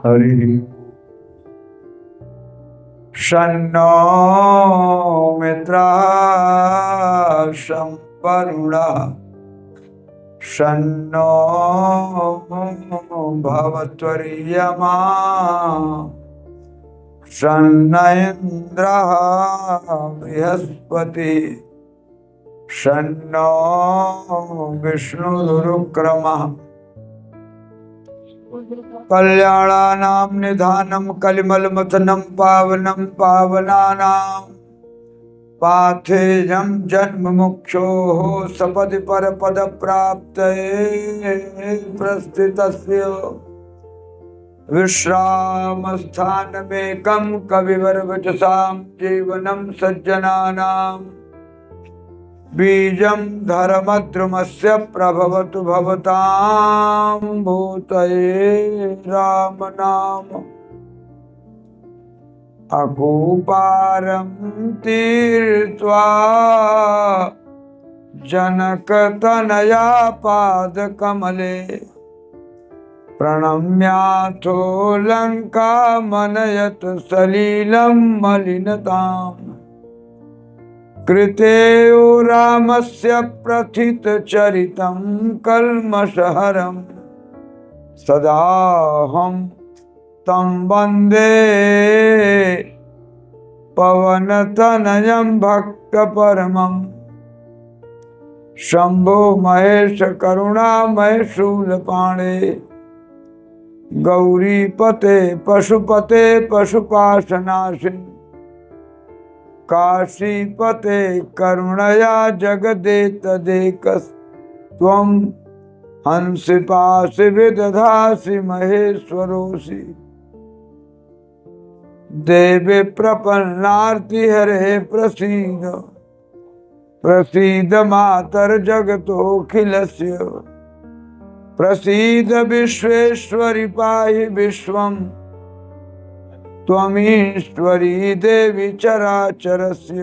हरि शन्नो मित्राः वरुणः शन्नो भवत्वर्यमा शन्न इन्द्रः बृहस्पतिः शन्नो विष्णुरुक्रमः कल्याणानां निधानं कलिमलमथनं पावनं पावनानां पाथेयं जन्ममुक्षोः सपदि परपदप्राप्तये प्रस्थितस्य विश्रामस्थानमेकं कविवरवचसां जीवनं सज्जनानां बीजं धर्मद्रुमस्य प्रभवतु भवतां भूतये राम नाम अकूपारं तीर्त्वा जनकतनया पादकमले प्रणम्याथो लङ्कामनयत् सलिलं मलिनताम् कृतेयो रामस्य प्रथितचरितं कल्मषहरं सदाहं तं वन्दे पवनतनयं भक्तपरमं शम्भो महेश करुणामय शूलपाणे गौरीपते पशुपते पशुपाशनाशिन् काशीपते करुणया जगदेतदेकस्त्वं हंसिपासि विदधासि महेश्वरोऽसि देवी प्रपन्नार्तिहरे प्रसीद प्रसीद मातर्जगतोऽखिलस्य प्रसीद विश्वेश्वरि पाहि विश्वं त्वमीश्वरी देवी चराचरस्य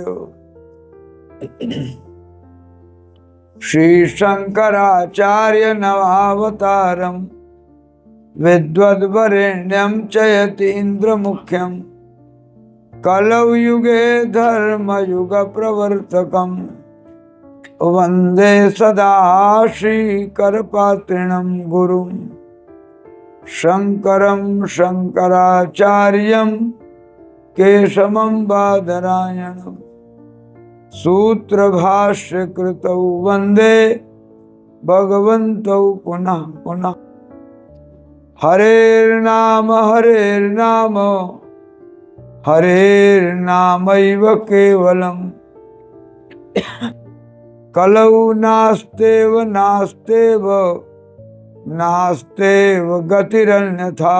श्री शंकराचार्य नवावतारं विद्वद्वरेण्यं च यतीन्द्रमुख्यं कलौ युगे धर्मयुगप्रवर्तकं वन्दे सदा श्रीकरपात्रिणं गुरुं शंकरं शंकराचार्यं केशवं बादरायणं सूत्रभाष्यकृतौ वन्दे भगवन्तौ पुनः पुनः हरेर्नाम हरेर्नामैव केवलम् कलौ नास्तेव गतिरन्यथा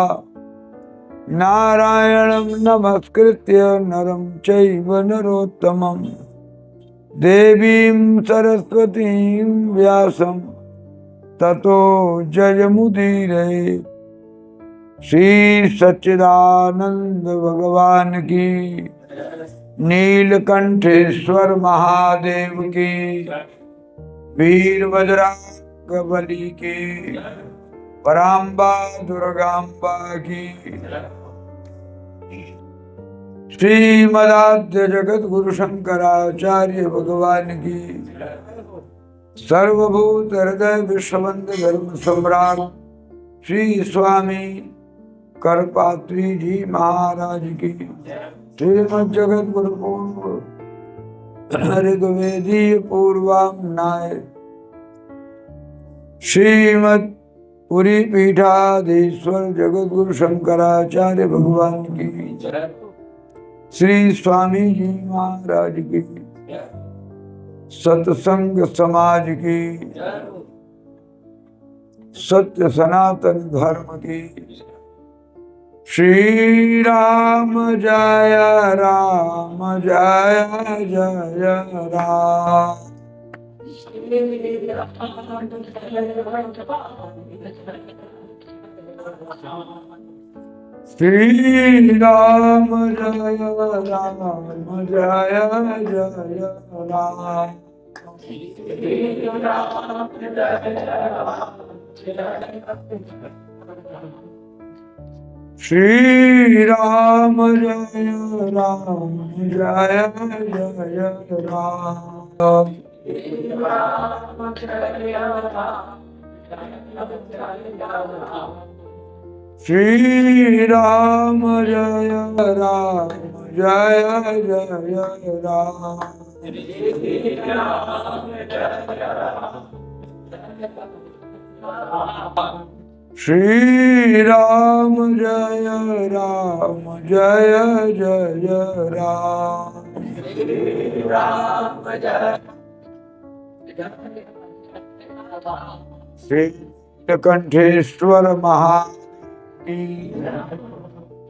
नारायणं नमस्कृत्य नरं चैव नरोत्तमं देवीं सरस्वतीं व्यासं ततो जयमुदीरये। श्री सच्चिदानंद भगवान की, नीलकंठेश्वर महादेव की, वीरभद्रबली की, पराम्बा दुर्गाम्बा की, श्रीमदाद्य जगत गुरु शंकराचार्य भगवान की, सर्वभूत हृदय विश्ववंद धर्म सम्राट श्री स्वामी करपात्री जी महाराज की, श्रीमद् जगत गुरु पूर्व ऋग्वेदीय पूर्वांगनाय श्रीमद् पुरी पीठाधीश्वर जगत गुरु शंकराचार्य भगवान की, श्री स्वामी जी महाराज की, सत्संग समाज की, सत्य सनातन धर्म की। श्री राम जय राम जय जय राम। श्री राम जय राम जय जय राम। श्री राम जय राम जय जय राम। श्री राम जय राम जय जय राम। श्री राम जय राम जय जय राम। श्री नीलकंठेश्वर महाराज की,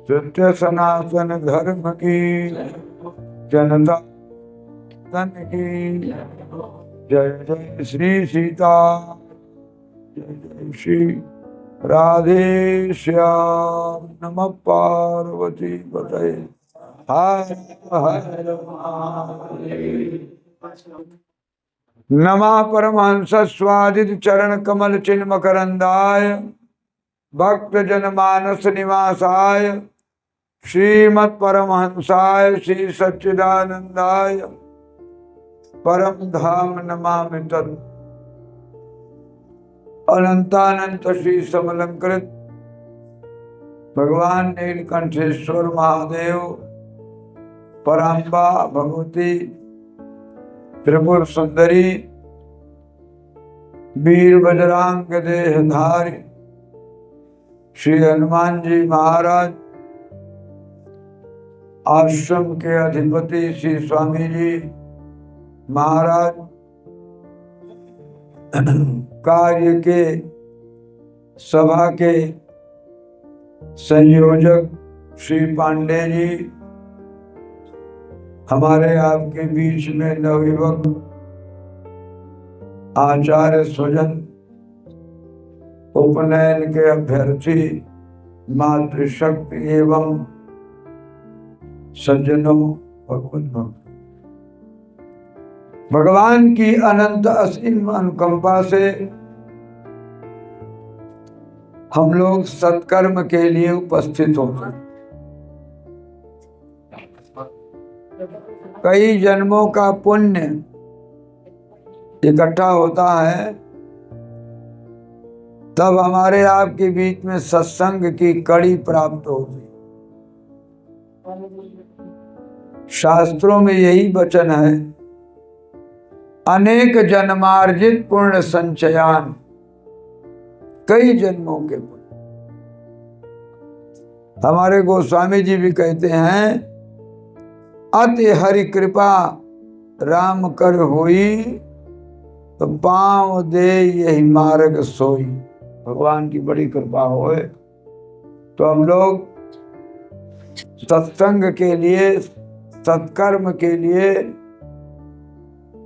सत्य सनातन धर्म की, जनता तन की जय जय श्री सीता, जय जय श्री राधे श्याम। नमः पार्वती पतये हर हर महादेव। नमः परमहंस स्वादित चरण कमल चिन्ह मकरंदाय, भक्त जनमानस निवासाय, श्रीमत् परमहंसाय श्री सच्चिदानंदाय परम धाम नमामि तत्। अनंतानंत श्री समलंकृत भगवान नीलकंठेश्वर महादेव, पराम्बा भगवती त्रिपुर सुंदरी, वीर बजरंग देहधारी श्री हनुमान जी महाराज, आश्रम के अधिपति श्री स्वामी जी महाराज, कार्य के सभा के संयोजक श्री पांडे जी, हमारे आपके बीच में नवयुवक आचार्य स्वजन, उपनयन के अभ्यर्थी, मातृशक्ति एवं सज्जनों, भगवत भक्त, भगवान की अनंत असीम अनुकंपा से हम लोग सत्कर्म के लिए उपस्थित होते हैं। कई जन्मों का पुण्य इकट्ठा होता है, तब हमारे आपके बीच में सत्संग की कड़ी प्राप्त होती। शास्त्रों में यही वचन है, अनेक जन्मार्जित पुण्य संचयान, कई जन्मों के पुण्य। हमारे गोस्वामी जी भी कहते हैं, अति हरि कृपा राम कर होई, तो पांव दे यही मार्ग सोई। भगवान की बड़ी कृपा होए तो हम लोग सत्संग के लिए, सत्कर्म के लिए,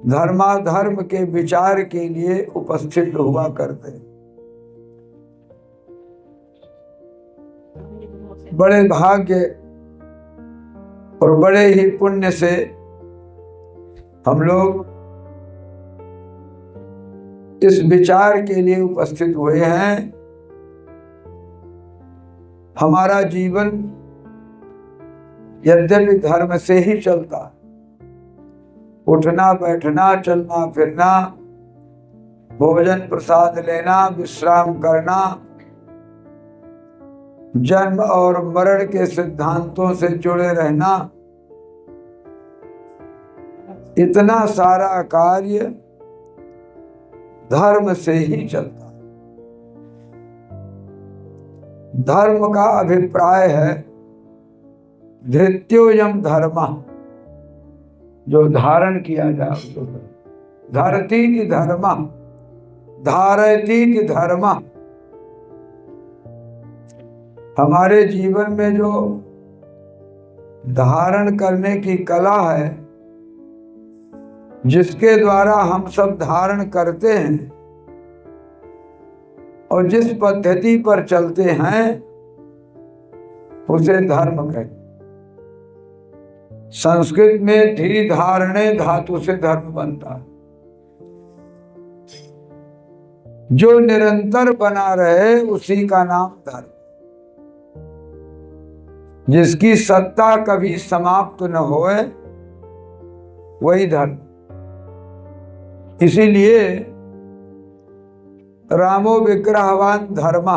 धर्माधर्म के विचार के लिए उपस्थित हुआ करते। बड़े भाग्य और बड़े ही पुण्य से हम लोग इस विचार के लिए उपस्थित हुए हैं। हमारा जीवन यद्यपि धर्म से ही चलता, उठना बैठना, चलना फिरना, भोजन प्रसाद लेना, विश्राम करना, जन्म और मरण के सिद्धांतों से जुड़े रहना, इतना सारा कार्य धर्म से ही चलता। धर्म का अभिप्राय है धृत्योयम धर्म, जो धारण किया जाए। धरती की धर्म, धारयती की धर्म। हमारे जीवन में जो धारण करने की कला है, जिसके द्वारा हम सब धारण करते हैं और जिस पद्धति पर चलते हैं, उसे धर्म कहते। संस्कृत में धी धारणे धातु से धर्म बनता है। जो निरंतर बना रहे उसी का नाम धर्म, जिसकी सत्ता कभी समाप्त न होए वही धर्म। इसीलिए रामो विग्रहवान धर्म,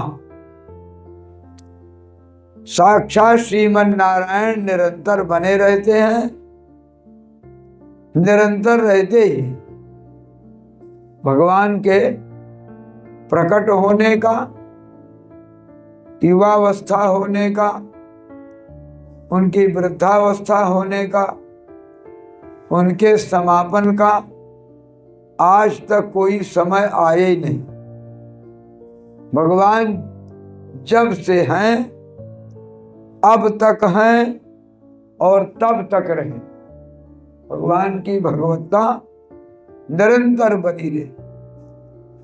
साक्षात श्रीमन नारायण निरंतर बने रहते हैं। निरंतर रहते ही भगवान के प्रकट होने का, युवावस्था होने का, उनकी वृद्धावस्था होने का, उनके समापन का आज तक कोई समय आए ही नहीं। भगवान जब से हैं, अब तक हैं और तब तक रहे। भगवान की भगवत्ता निरंतर बनी रहे।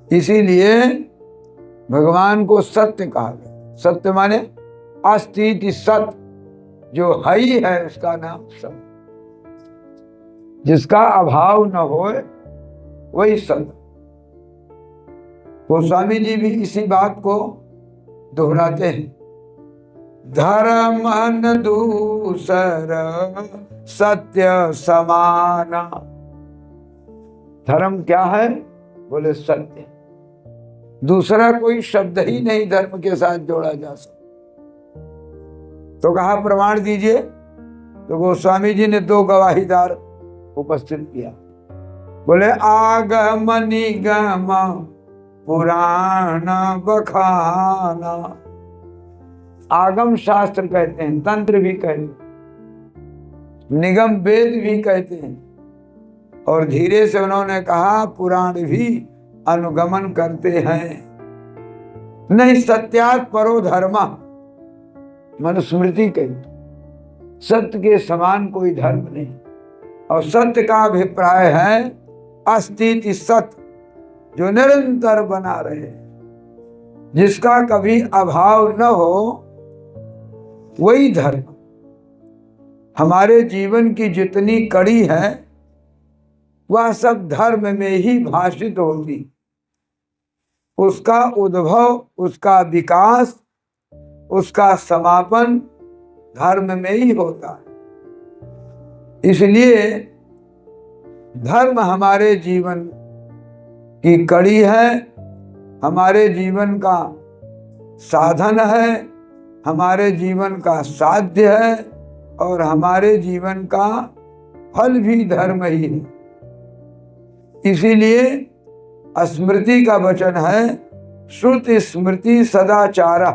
इसीलिए भगवान को सत्य कहा गया। सत्य माने अस्तित्व सत्य, जो है ही है उसका नाम सत्य, जिसका अभाव न होए वही सत्य। गोस्वामी जी भी इसी बात को दोहराते हैं। धर्म न दूसर सत्य समाना। धर्म क्या है? बोले सत्य। दूसरा कोई शब्द ही नहीं धर्म के साथ जोड़ा जा सकता। तो कहा प्रमाण दीजिए। तो गोस्वामी जी ने दो गवाहीदार उपस्थित किया। बोले आगम निगम पुराण बखाना। आगम शास्त्र कहते हैं, तंत्र भी कहते हैं, निगम वेद भी कहते हैं, और धीरे से उन्होंने कहा पुराण भी अनुगमन करते हैं। नहीं सत्यात् परो धर्मा, मनुस्मृति कही सत्य के समान कोई धर्म नहीं। और सत्य का अभिप्राय है अस्तित्व सत्य, जो निरंतर बना रहे, जिसका कभी अभाव न हो वही धर्म। हमारे जीवन की जितनी कड़ी है वह सब धर्म में ही भाषित होती। उसका उद्भव, उसका विकास, उसका समापन धर्म में ही होता है। इसलिए धर्म हमारे जीवन की कड़ी है, हमारे जीवन का साधन है, हमारे जीवन का साध्य है, और हमारे जीवन का फल भी धर्म ही है। इसीलिए स्मृति का वचन है श्रुति स्मृति सदाचारा।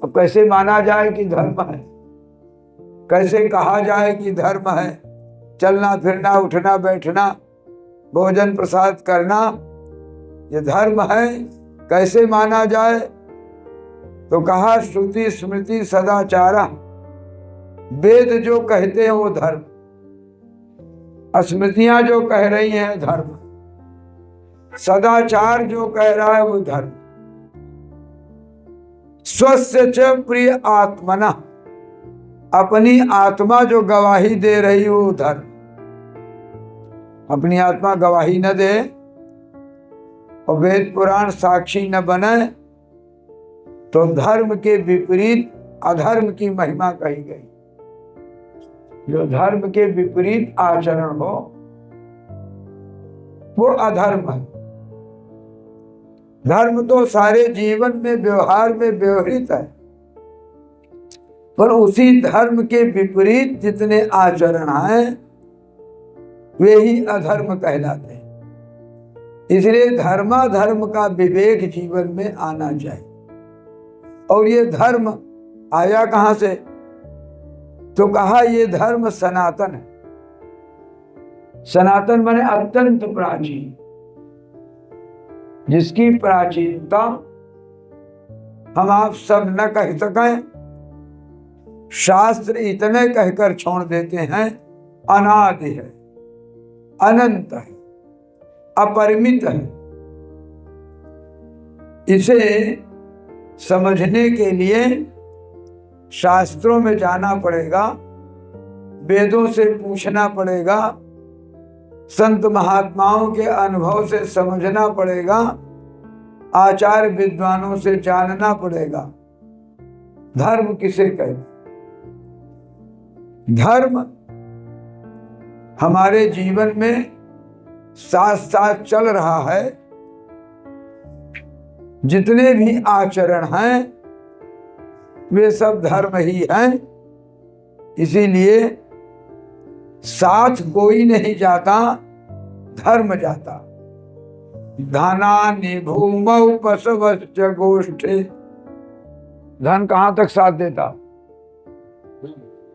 अब कैसे माना जाए कि धर्म है, कैसे कहा जाए कि धर्म है? चलना फिरना, उठना बैठना, भोजन प्रसाद करना, ये धर्म है? कैसे माना जाए? तो कहा श्रुति स्मृति सदाचारा। वेद जो कहते हैं वो धर्म, स्मृतियां जो कह रही हैं धर्म, सदाचार जो कह रहा है वो धर्म। स्वस्य च प्रिय आत्मना, अपनी आत्मा जो गवाही दे रही वो धर्म। अपनी आत्मा गवाही न दे और वेद पुराण साक्षी न बने तो धर्म के विपरीत अधर्म की महिमा कही गई। जो धर्म के विपरीत आचरण हो वो अधर्म है। धर्म तो सारे जीवन में व्यवहार में व्यवहृत है, पर उसी धर्म के विपरीत जितने आचरण हैं वे ही अधर्म कहलाते हैं। इसलिए धर्माधर्म का विवेक जीवन में आना चाहिए। और ये धर्म आया कहां से? तो कहा ये धर्म सनातन है। सनातन माने अत्यंत प्राचीन, जिसकी प्राचीनता हम आप सब न कह सकें। शास्त्र इतने कहकर छोड़ देते हैं, अनादि है, अनंत है, अपरिमित है। इसे समझने के लिए शास्त्रों में जाना पड़ेगा, वेदों से पूछना पड़ेगा, संत महात्माओं के अनुभव से समझना पड़ेगा, आचार्य विद्वानों से जानना पड़ेगा धर्म किसे कहते। धर्म हमारे जीवन में साथ साथ चल रहा है। जितने भी आचरण हैं वे सब धर्म ही हैं। इसीलिए साथ कोई नहीं जाता, धर्म जाता। धनानि भूमौ पशवश्च गोष्ठे। धन कहाँ तक साथ देता?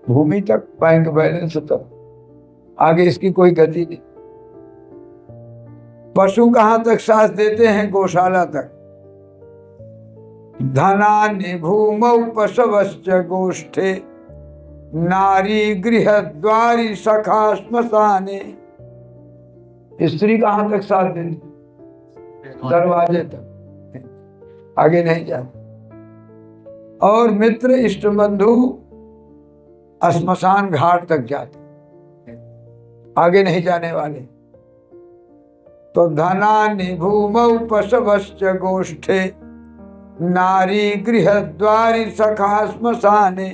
भूमि तक, बैंक बैलेंस तक, आगे इसकी कोई गति नहीं। पशु कहाँ तक साथ देते हैं? गौशाला तक। धनानि भूमौ पशवश्च गोष्ठे नारी गृहद्वारी सखा श्मशाने। स्त्री कहाँ तक साथ देती? दरवाजे तक, आगे नहीं जाते। और मित्र इष्ट बंधु श्मशान घाट तक जाते, आगे नहीं जाने वाले। तो धनानि भूमौ पशवश्च गोष्ठे नारी गृहद्वारी सखा श्मशाने।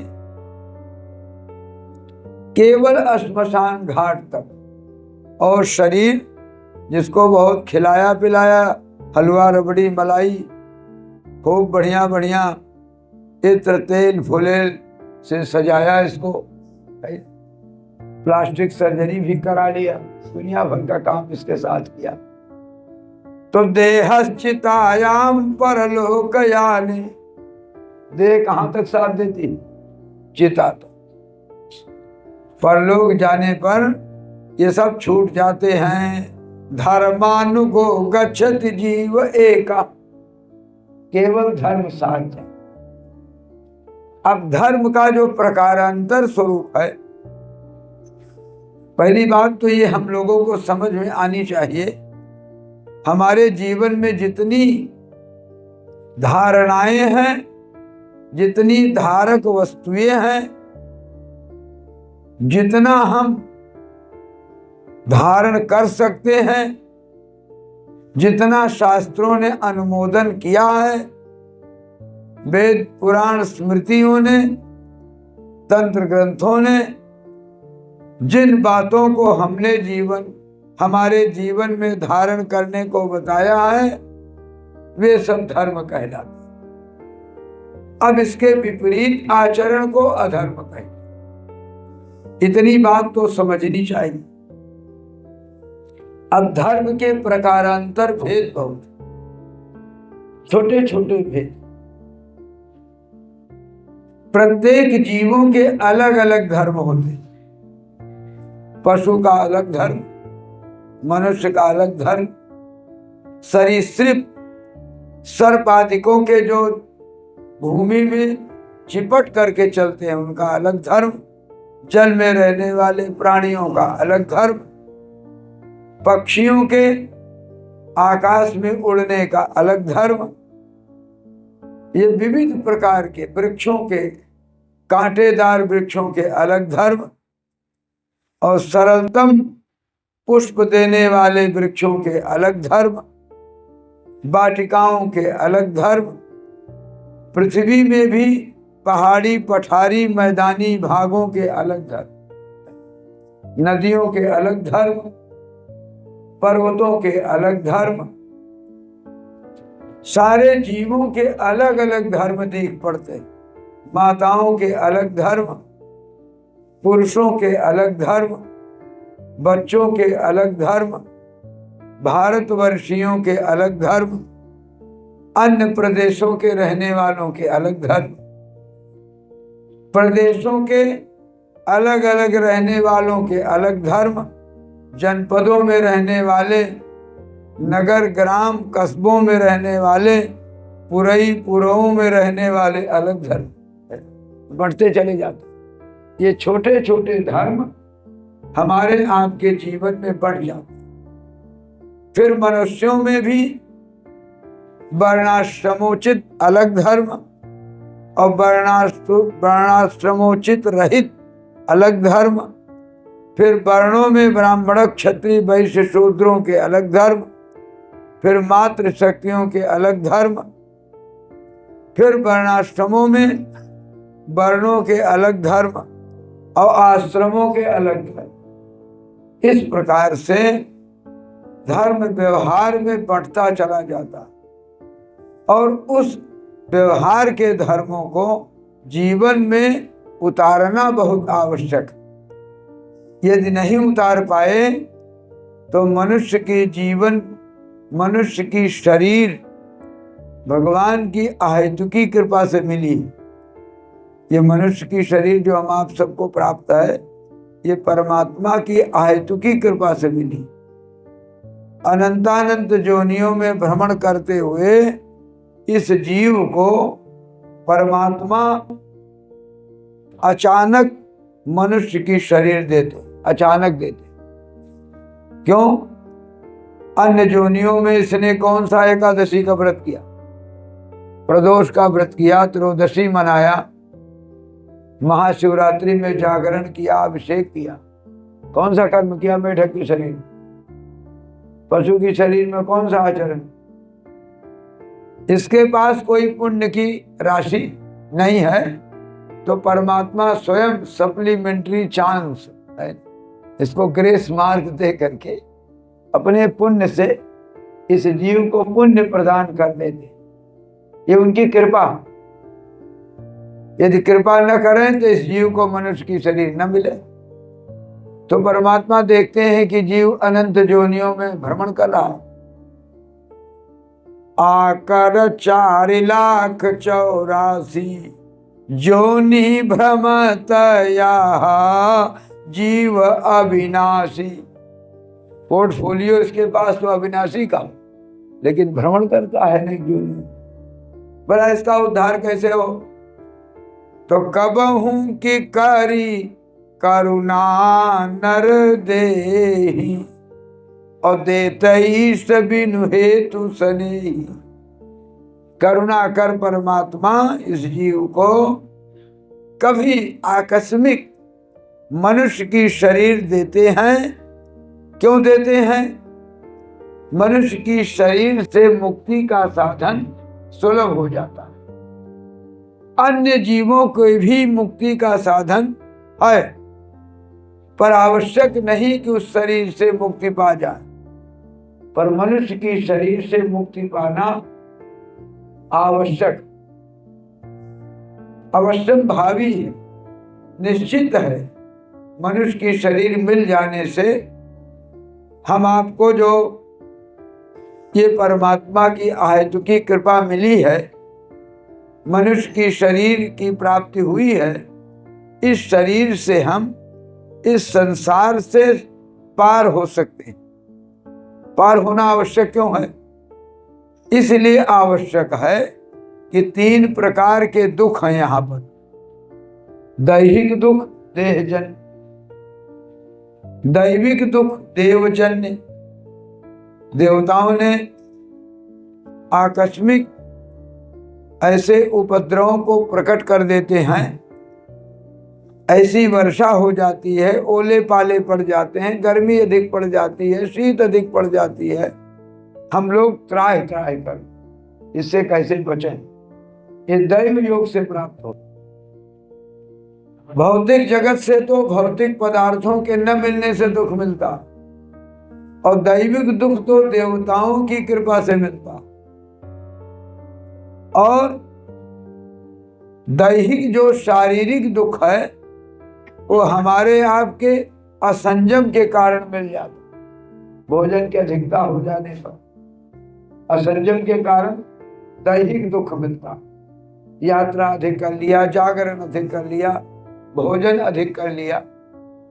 केवल श्मशान घाट तक। और शरीर जिसको बहुत खिलाया पिलाया, हलवा रबड़ी मलाई खूब बढ़िया बढ़िया इत्र तेल फुलेल से सजाया, इसको प्लास्टिक सर्जरी भी करा लिया, दुनिया भर का काम इसके साथ किया। तो देहश्चितायाम परलोकयाने। देह कहाँ तक साथ देती? चिता तक। परलोक जाने पर ये सब छूट जाते हैं। धर्मानुगो गच्छति जीव एका। केवल धर्म साथ है। अब धर्म का जो प्रकारांतर स्वरूप है, पहली बात तो ये हम लोगों को समझ में आनी चाहिए। हमारे जीवन में जितनी धारणाएं हैं, जितनी धारक वस्तुएं हैं, जितना हम धारण कर सकते हैं, जितना शास्त्रों ने अनुमोदन किया है, वेद पुराण स्मृतियों ने, तंत्र ग्रंथों ने जिन बातों को हमारे जीवन में धारण करने को बताया है, वे सब धर्म कहलाते। अब इसके विपरीत आचरण को अधर्म कहते। इतनी बात तो समझनी चाहिए। अब धर्म के प्रकारांतर भेद बहुत, छोटे छोटे भेद। प्रत्येक जीवों के अलग अलग धर्म होते। पशु का अलग धर्म, मनुष्य का अलग धर्म, सरीसृप सर्प आदिकों के जो भूमि में चिपट करके चलते हैं उनका अलग धर्म, जल में रहने वाले प्राणियों का अलग धर्म, पक्षियों के आकाश में उड़ने का अलग धर्म, ये विविध प्रकार के वृक्षों के, कांटेदार वृक्षों के अलग धर्म, और सरलतम पुष्प देने वाले वृक्षों के अलग धर्म, वाटिकाओं के अलग धर्म, पृथ्वी में भी पहाड़ी पठारी मैदानी भागों के अलग धर्म, नदियों के अलग धर्म, पर्वतों के अलग धर्म, सारे जीवों के अलग अलग धर्म दिख पड़ते। माताओं के अलग धर्म, पुरुषों के अलग धर्म, बच्चों के अलग धर्म, भारतवर्षियों के अलग धर्म, अन्य प्रदेशों के रहने वालों के अलग धर्म, प्रदेशों के अलग अलग रहने वालों के अलग धर्म, जनपदों में रहने वाले, नगर ग्राम कस्बों में रहने वाले, पुरई पुरवों में रहने वाले अलग धर्म बढ़ते चले जाते। ये छोटे छोटे धर्म हमारे आपके जीवन में बढ़ जाते। फिर मनुष्यों में भी वर्णाश्रमोचित अलग धर्म और वर्णाश्रमोचित रहित अलग धर्म, फिर वर्णों में ब्राह्मण क्षत्रिय वैश्य शूद्रों के अलग धर्म, फिर मातृ शक्तियों के अलग धर्म, फिर वर्णाश्रमों में वर्णों के अलग धर्म और आश्रमों के अलग धर्म। इस प्रकार से धर्म व्यवहार में बढ़ता चला जाता और उस व्यवहार के धर्मों को जीवन में उतारना बहुत आवश्यक। यदि नहीं उतार पाए तो मनुष्य के जीवन, मनुष्य की शरीर भगवान की अहेतुकी कृपा से मिली। ये मनुष्य की शरीर जो हम आप सबको प्राप्त है, ये परमात्मा की अहेतुकी कृपा से मिली। अनंतानंत जोनियों में भ्रमण करते हुए इस जीव को परमात्मा अचानक मनुष्य की शरीर देते, अचानक देते। क्यों? अन्य जोनियों में इसने कौन सा एकादशी का व्रत किया? प्रदोष का व्रत किया, त्रयोदशी मनाया, महाशिवरात्रि में जागरण किया, अभिषेक किया। कौन सा कर्म किया? मेढक के शरीर, पशु की शरीर में कौन सा आचरण? इसके पास कोई पुण्य की राशि नहीं है, तो परमात्मा स्वयं सप्लीमेंट्री चांस है, इसको ग्रेस मार्क दे करके अपने पुण्य से इस जीव को पुण्य प्रदान कर देते। ये उनकी कृपा। यदि कृपा न करें तो इस जीव को मनुष्य की शरीर न मिले। तो परमात्मा देखते हैं कि जीव अनंत जोनियों में भ्रमण कर रहा है। आकर 4,84,000 जोनि भ्रमतया जीव अविनाशी। पोर्टफोलियो इसके पास तो अविनाशी का, लेकिन भ्रमण करता है नहीं जोनि। बड़ा इसका उद्धार कैसे हो? तो कबहू की करी करुणा नर देहि और देतई बिनु हेतु सनेहि। करुणा कर परमात्मा इस जीव को कभी आकस्मिक मनुष्य की शरीर देते हैं। क्यों देते हैं? मनुष्य की शरीर से मुक्ति का साधन सुलभ हो जाता है। अन्य जीवों को भी मुक्ति का साधन है, पर आवश्यक नहीं कि उस शरीर से मुक्ति पा जाए। पर मनुष्य की शरीर से मुक्ति पाना आवश्यक, अवश्यम भावी है, निश्चित है। मनुष्य की शरीर मिल जाने से हम आपको जो ये परमात्मा की अहेतुकी कृपा मिली है, मनुष्य की शरीर की प्राप्ति हुई है, इस शरीर से हम इस संसार से पार हो सकते हैं। पार होना आवश्यक क्यों है? इसलिए आवश्यक है कि 3 प्रकार के दुख हैं यहां पर। दैहिक दुख देहजन्य, दैविक दुख देवजन्य। देवताओं ने आकस्मिक ऐसे उपद्रवों को प्रकट कर देते हैं, ऐसी वर्षा हो जाती है, ओले पाले पड़ जाते हैं, गर्मी अधिक पड़ जाती है, शीत अधिक पड़ जाती है। हम लोग त्राह कर इससे कैसे बचें? ये दैव योग से प्राप्त हो। भौतिक जगत से तो भौतिक पदार्थों के न मिलने से दुख मिलता, और दैविक दुख तो देवताओं की कृपा से मिलता। और दैहिक जो शारीरिक दुख है वो हमारे आपके असंजम के कारण मिल जाता। भोजन की अधिकता हो जाने पर असंजम के कारण दैहिक दुख मिलता। यात्रा अधिक कर लिया, जागरण अधिक कर लिया, भोजन अधिक कर लिया,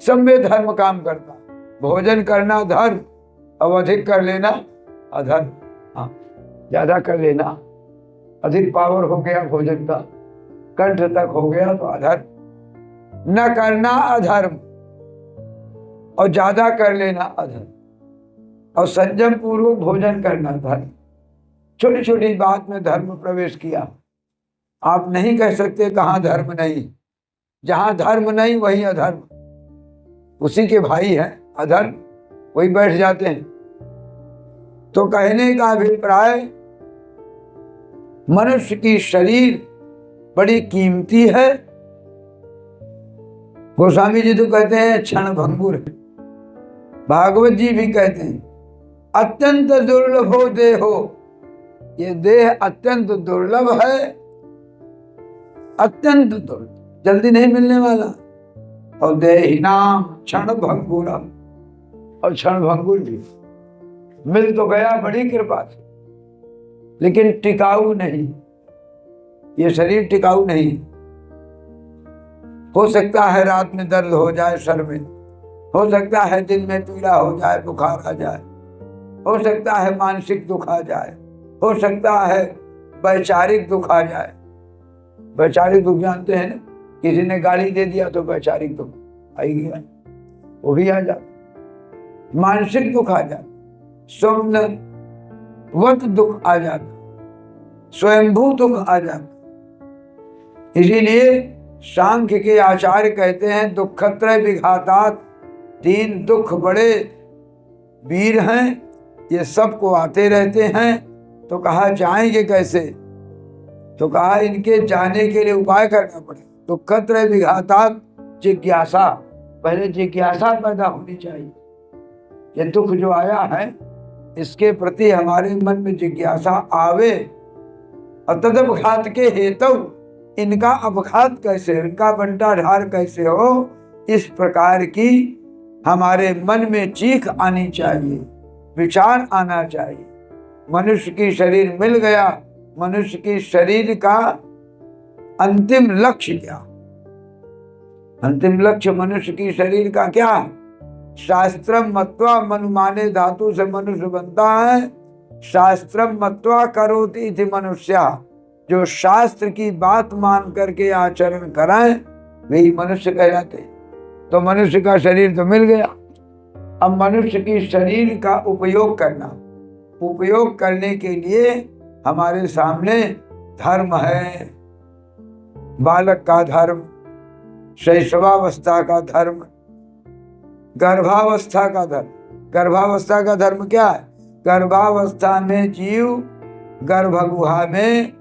सब में धर्म काम करता। भोजन करना धर्म, अब अधिक कर लेना अधर्म। हाँ, ज्यादा कर लेना, अधिक पावर हो गया भोजन का, कंठ तक हो गया तो अधर्म। न करना अधर्म और ज्यादा कर लेना अधर्म, और संयम पूर्वक भोजन करना धर्म। छोटी छोटी बात में धर्म प्रवेश किया। आप नहीं कह सकते कहाँ धर्म नहीं। जहां धर्म नहीं वहीं अधर्म। उसी के भाई हैं अधर्म, वही बैठ जाते हैं। तो कहने का अभिप्राय मनुष्य की शरीर बड़ी कीमती है। गोस्वामी जी तो कहते हैं क्षण भंगुर है, भागवत जी भी कहते हैं अत्यंत दुर्लभो देहो, ये देह अत्यंत दुर्लभ है, अत्यंत दुर्लभ, जल्दी नहीं मिलने वाला। और देहिनाम क्षण भंगुरम, और क्षण भंगुर भी मिल तो गया बड़ी कृपा से, लेकिन टिकाऊ नहीं, ये शरीर टिकाऊ नहीं। हो सकता है रात में दर्द हो जाए सर में, हो सकता है दिन में पीड़ा हो जाए, बुखार आ जाए, हो सकता है मानसिक दुख आ जाए, हो सकता है वैचारिक दुख आ जाए। वैचारिक दुख जानते हैं ना, किसी ने गाली दे दिया तो वैचारिक दुख आ गया, वो भी आ जाता। मानसिक दुख आ जाता, स्वप्न वत दुख आ जाता, स्वयंभू दुख आ जाता। इसीलिए सांख्य के आचार्य कहते हैं दुखत्रय विघातात, तीन दुख बड़े वीर हैं, ये सबको आते रहते हैं। तो कहा जाएंगे कैसे? तो कहा इनके जाने के लिए उपाय करना पड़ेगा। दुखत्रय विघातात जिज्ञासा, पहले जिज्ञासा पैदा होनी चाहिए। ये दुख जो आया है इसके प्रति हमारे मन में जिज्ञासा आवे, और तदपघात के हेतु इनका अपघात कैसे, इनका बंटाढार कैसे हो, इस प्रकार की हमारे मन में चीख आनी चाहिए, विचार आना चाहिए। मनुष्य की शरीर मिल गया, मनुष्य की शरीर का अंतिम लक्ष्य क्या? अंतिम लक्ष्य मनुष्य की शरीर का क्या? शास्त्रम मत्वा मनुमाने धातु से मनुष्य बनता है। शास्त्रम मत्वा करोति इति मनुष्या, जो शास्त्र की बात मान करके आचरण कराएं वही मनुष्य कहलाते। तो मनुष्य का शरीर तो मिल गया, अब मनुष्य की शरीर का उपयोग करना, उपयोग करने के लिए हमारे सामने धर्म है। बालक का धर्म, शैशवावस्था का धर्म, गर्भावस्था का धर्म। गर्भावस्था का धर्म क्या है? गर्भावस्था में जीव गर्भगुहा में,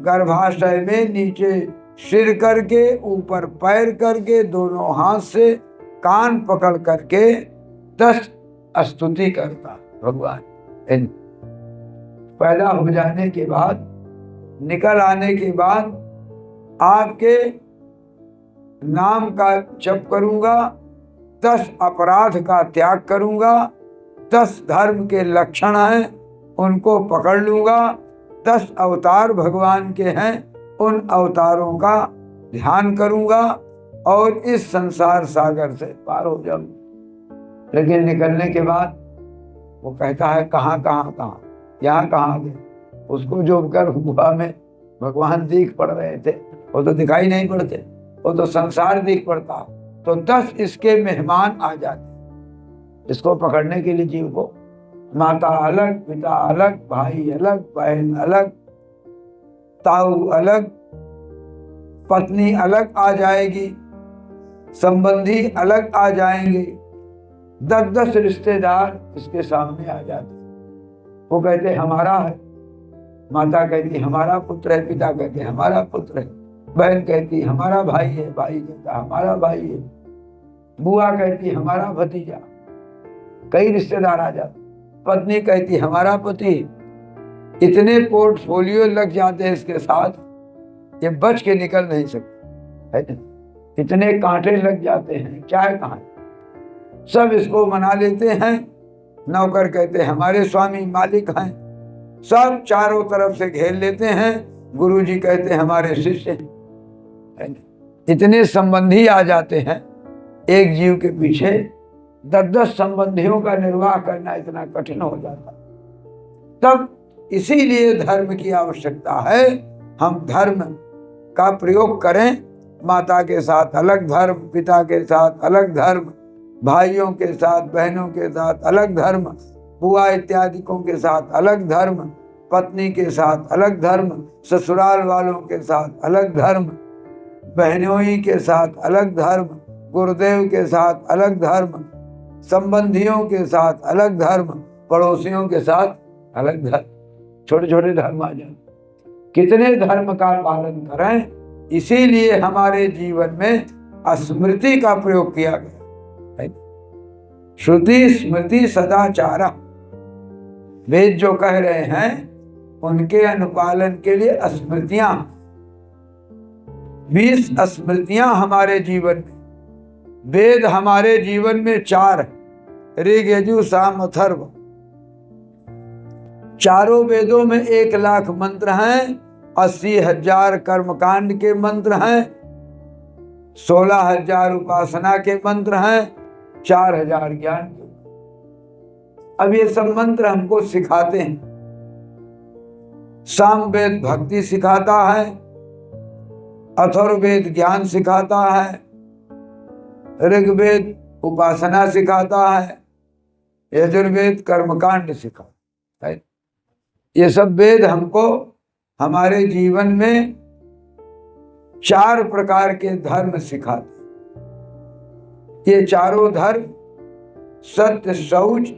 गर्भाशय में नीचे सिर करके, ऊपर पैर करके, दोनों हाथ से कान पकड़ करके 10 स्तुति करता भगवान। पैदा हो जाने के बाद, निकल आने के बाद आपके नाम का जप करूंगा, 10 अपराध का त्याग करूंगा, 10 धर्म के लक्षण हैं उनको पकड़ लूंगा, 10 अवतार भगवान के हैं उन अवतारों का ध्यान करूंगा और इस संसार सागर से पार हो जाऊंगा। लेकिन निकलने के बाद वो कहता है कहाँ कहाँ कहाँ, यहाँ कहाँ गए? उसको जो गर्भगुहा में भगवान दिख पड़ रहे थे वो तो दिखाई नहीं पड़ते, वो तो संसार दिख पड़ता। तो 10 इसके मेहमान आ जाते इसको पकड़ने के लिए जीव को। माता अलग, पिता अलग, भाई अलग, बहन अलग, ताऊ अलग, पत्नी अलग आ जाएगी, संबंधी अलग आ जाएंगे, 10-10 रिश्तेदार इसके सामने आ जाते। वो कहते हमारा है, माता कहती हमारा पुत्र है, पिता कहते हमारा पुत्र है, बहन कहती हमारा भाई है, भाई कहता हमारा भाई है, बुआ कहती हमारा भतीजा, कई रिश्तेदार आ जाते। पत्नी कहती हमारा पति। इतने पोर्टफोलियो लग जाते हैं इसके साथ, ये बच के निकल नहीं सकते, है ना? इतने कांटे लग जाते हैं, क्या है कहां, सब इसको मना लेते हैं। नौकर कहते हमारे स्वामी मालिक हैं, सब चारों तरफ से घेर लेते हैं। गुरुजी कहते हमारे शिष्य हैं। इतने संबंधी आ जाते हैं, एक जीव के पीछे 10-10 संबंधियों का निर्वाह करना इतना कठिन हो जाता। तब इसीलिए धर्म की आवश्यकता है, हम धर्म का प्रयोग करें। माता के साथ अलग धर्म, पिता के साथ अलग धर्म, भाइयों के साथ, बहनों के साथ अलग धर्म, बुआ इत्यादिकों के साथ अलग धर्म, पत्नी के साथ अलग धर्म, ससुराल वालों के साथ अलग धर्म, बहनोई के साथ अलग धर्म, गुरुदेव के साथ अलग धर्म, संबंधियों के साथ अलग धर्म, पड़ोसियों के साथ अलग धर्म, छोटे छोटे धर्म आ जाए। कितने धर्म का पालन करें, इसीलिए हमारे जीवन में स्मृति का प्रयोग किया गया। श्रुति स्मृति सदाचार, वेद जो कह रहे हैं उनके अनुपालन के लिए स्मृतियां, 20 स्मृतियां हमारे जीवन में। वेद हमारे जीवन में 4, ऋग यजु साम अथर्व। चारों वेदों में 1 लाख मंत्र हैं, 80,000 कर्मकांड के मंत्र हैं, 16,000 उपासना के मंत्र हैं, 4,000 ज्ञान के। अब ये सब मंत्र हमको सिखाते हैं। सामवेद भक्ति सिखाता है, अथर्ववेद ज्ञान सिखाता है, ऋग्वेद उपासना सिखाता है, यजुर्वेद कर्मकांड सिखाता है। ये सब वेद हमको हमारे जीवन में 4 प्रकार के धर्म सिखाते। ये चारों धर्म सत्य, शौच,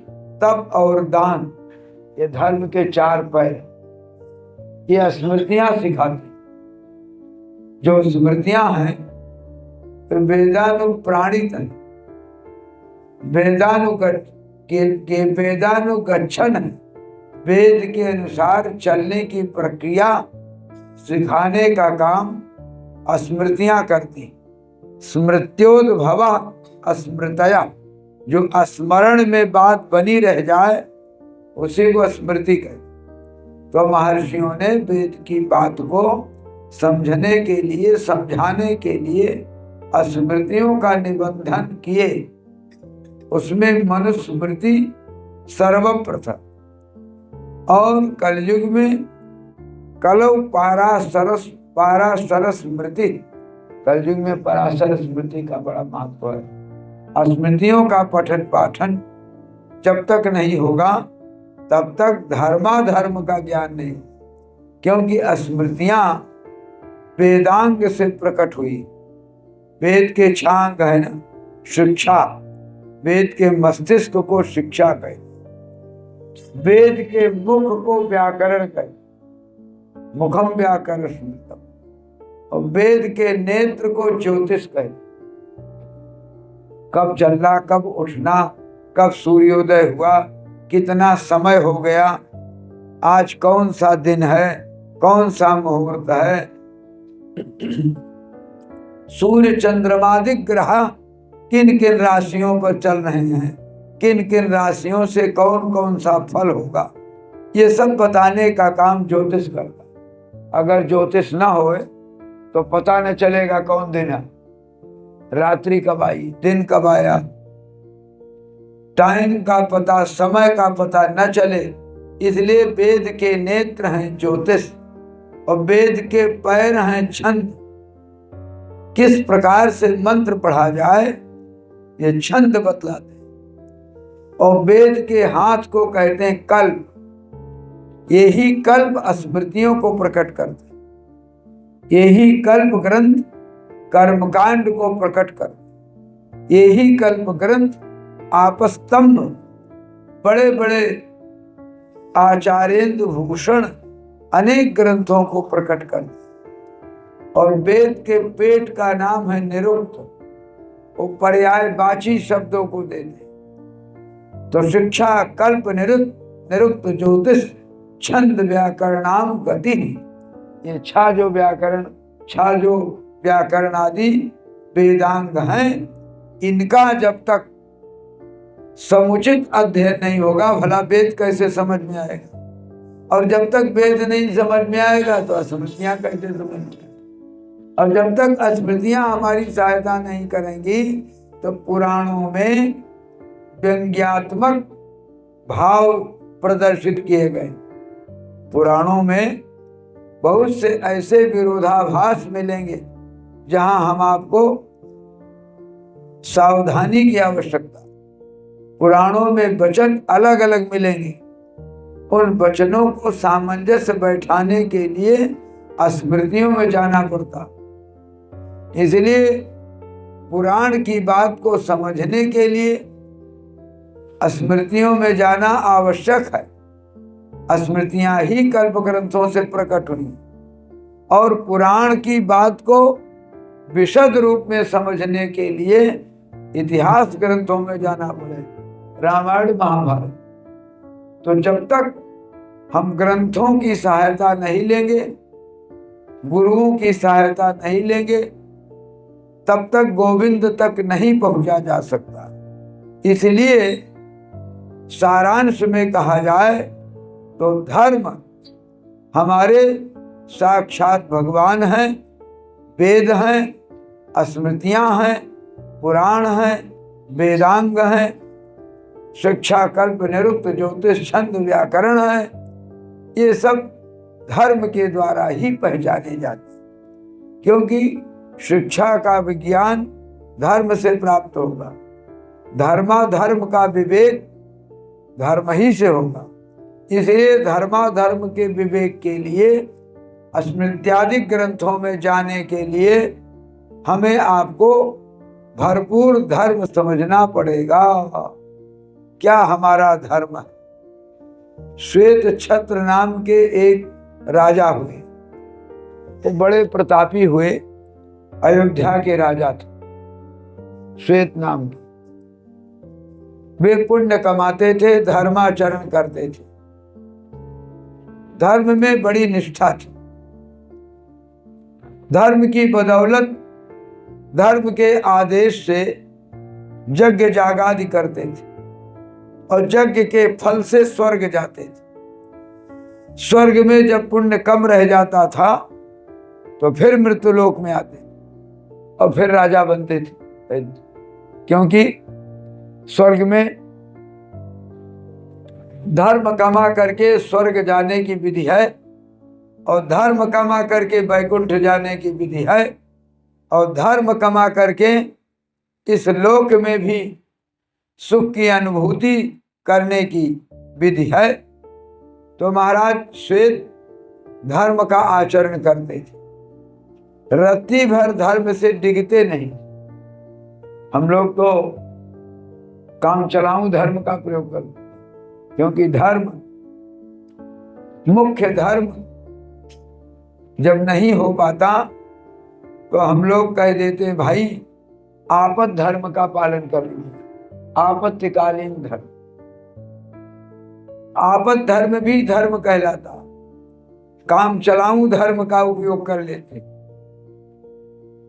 तप और दान, ये धर्म के 4 पैर। ये स्मृतियां सिखाती। जो स्मृतियां हैं तो वेदानुप्राणित है, वेदानुगच्छन है। वेद के अनुसार चलने की प्रक्रिया सिखाने का काम स्मृतियां करती। स्मृत्योद्भवा स्मृतया, जो स्मरण में बात बनी रह जाए उसी को स्मृति कहते। तो महर्षियों ने वेद की बात को समझने के लिए, समझाने के लिए स्मृतियों का निबंधन किए। उसमें मनुस्मृति सर्वप्रथम, और कलयुग में कलौ पाराशर स्मृति, कलयुग में पराशर स्मृति का बड़ा महत्व है। स्मृतियों का पठन पाठन जब तक नहीं होगा तब तक धर्माधर्म का ज्ञान नहीं, क्योंकि स्मृतियां वेदांग से प्रकट हुई। वेद के छांग है ना शिक्षा, वेद के मस्तिष्क को शिक्षा कहे, वेद के मुख को व्याकरण कहे, मुखम व्याकरण स्मृतम, और वेद के नेत्र को ज्योतिष कहे। कब चलना, कब उठना, कब सूर्योदय हुआ, कितना समय हो गया, आज कौन सा दिन है, कौन सा मुहूर्त है, सूर्य चंद्रमादि ग्रह किन किन राशियों पर चल रहे हैं, किन किन राशियों से कौन कौन सा फल होगा, ये सब बताने का काम ज्योतिष करता। अगर ज्योतिष ना होए तो पता न चलेगा कौन दिन है, रात्रि कब आई, दिन कब आया, टाइम का पता, समय का पता न चले। इसलिए वेद के नेत्र हैं ज्योतिष और वेद के पैर हैं छंद। किस प्रकार से मंत्र पढ़ा जाए ये छंद बतलाते। और वेद के हाथ को कहते हैं कल्प। यही कल्प स्मृतियों को प्रकट करते। यही कल्प ग्रंथ कर्मकांड को प्रकट करते। यही कल्प ग्रंथ आपस्तंभ बड़े बड़े आचार्येंद्र भूषण अनेक ग्रंथों को प्रकट करते। और वेद के पेट का नाम है निरुक्त, वो पर्यायवाची शब्दों को देते। तो शिक्षा कल्प निरुक्त ज्योतिष छंद व्याकरणाम गति, ये छह जो व्याकरण आदि वेदांग हैं, इनका जब तक समुचित अध्ययन नहीं होगा भला वेद कैसे समझ में आएगा। और जब तक वेद नहीं समझ में आएगा तो स्मृतियां कैसे समझ में आएगी। और जब तक स्मृतियां हमारी सहायता नहीं करेंगी तो पुराणों में व्यंग्यात्मक भाव प्रदर्शित किए गए। पुराणों में बहुत से ऐसे विरोधाभास मिलेंगे जहां हम आपको सावधानी की आवश्यकता। पुराणों में वचन अलग अलग मिलेंगे, उन वचनों को सामंजस्य बैठाने के लिए स्मृतियों में जाना पड़ता। इसलिए पुराण की बात को समझने के लिए स्मृतियों में जाना आवश्यक है। स्मृतियां ही कल्प ग्रंथों से प्रकट हुई और पुराण की बात को विशद रूप में समझने के लिए इतिहास ग्रंथों में जाना पड़े, रामायण महाभारत। तो जब तक हम ग्रंथों की सहायता नहीं लेंगे, गुरुओं की सहायता नहीं लेंगे, तब तक गोविंद तक नहीं पहुंचा जा सकता। इसलिए सारांश में कहा जाए तो धर्म हमारे साक्षात भगवान हैं, वेद हैं, स्मृतियां हैं, पुराण हैं, वेदांग हैं, शिक्षा, कल्प, निरुक्त, ज्योतिष, छंद, व्याकरण है। ये सब धर्म के द्वारा ही पहचाने जाते, क्योंकि शिक्षा का विज्ञान धर्म से प्राप्त होगा। धर्माधर्म का विवेक धर्म ही से होगा। इसलिए धर्माधर्म के विवेक के लिए स्मृत्यादिक ग्रंथों में जाने के लिए हमें आपको भरपूर धर्म समझना पड़ेगा। क्या हमारा धर्म है? श्वेत छत्र नाम के एक राजा हुए, वो बड़े प्रतापी हुए, अयोध्या के राजा थे, श्वेत नाम के। वे पुण्य कमाते थे, धर्माचरण करते थे, धर्म में बड़ी निष्ठा थी। धर्म की बदौलत धर्म के आदेश से यज्ञ जागादि करते थे और यज्ञ के फल से स्वर्ग जाते थे। स्वर्ग में जब पुण्य कम रह जाता था तो फिर मृत्युलोक में आते और फिर राजा बनते थे, क्योंकि स्वर्ग में धर्म कमा करके स्वर्ग जाने की विधि है और धर्म कमा करके वैकुंठ जाने की विधि है और धर्म कमा करके इस लोक में भी सुख की अनुभूति करने की विधि है। तो महाराज श्वेत धर्म का आचरण करते थे, रत्ती भर धर्म से डिगते नहीं। हम लोग तो काम चलाऊं धर्म का प्रयोग करते, क्योंकि धर्म, मुख्य धर्म जब नहीं हो पाता तो हम लोग कह देते हैं भाई आपद धर्म का पालन कर लीजिए, आपत्तिकालीन धर्म। आपद धर्म भी धर्म कहलाता, काम चलाऊं धर्म का उपयोग कर लेते,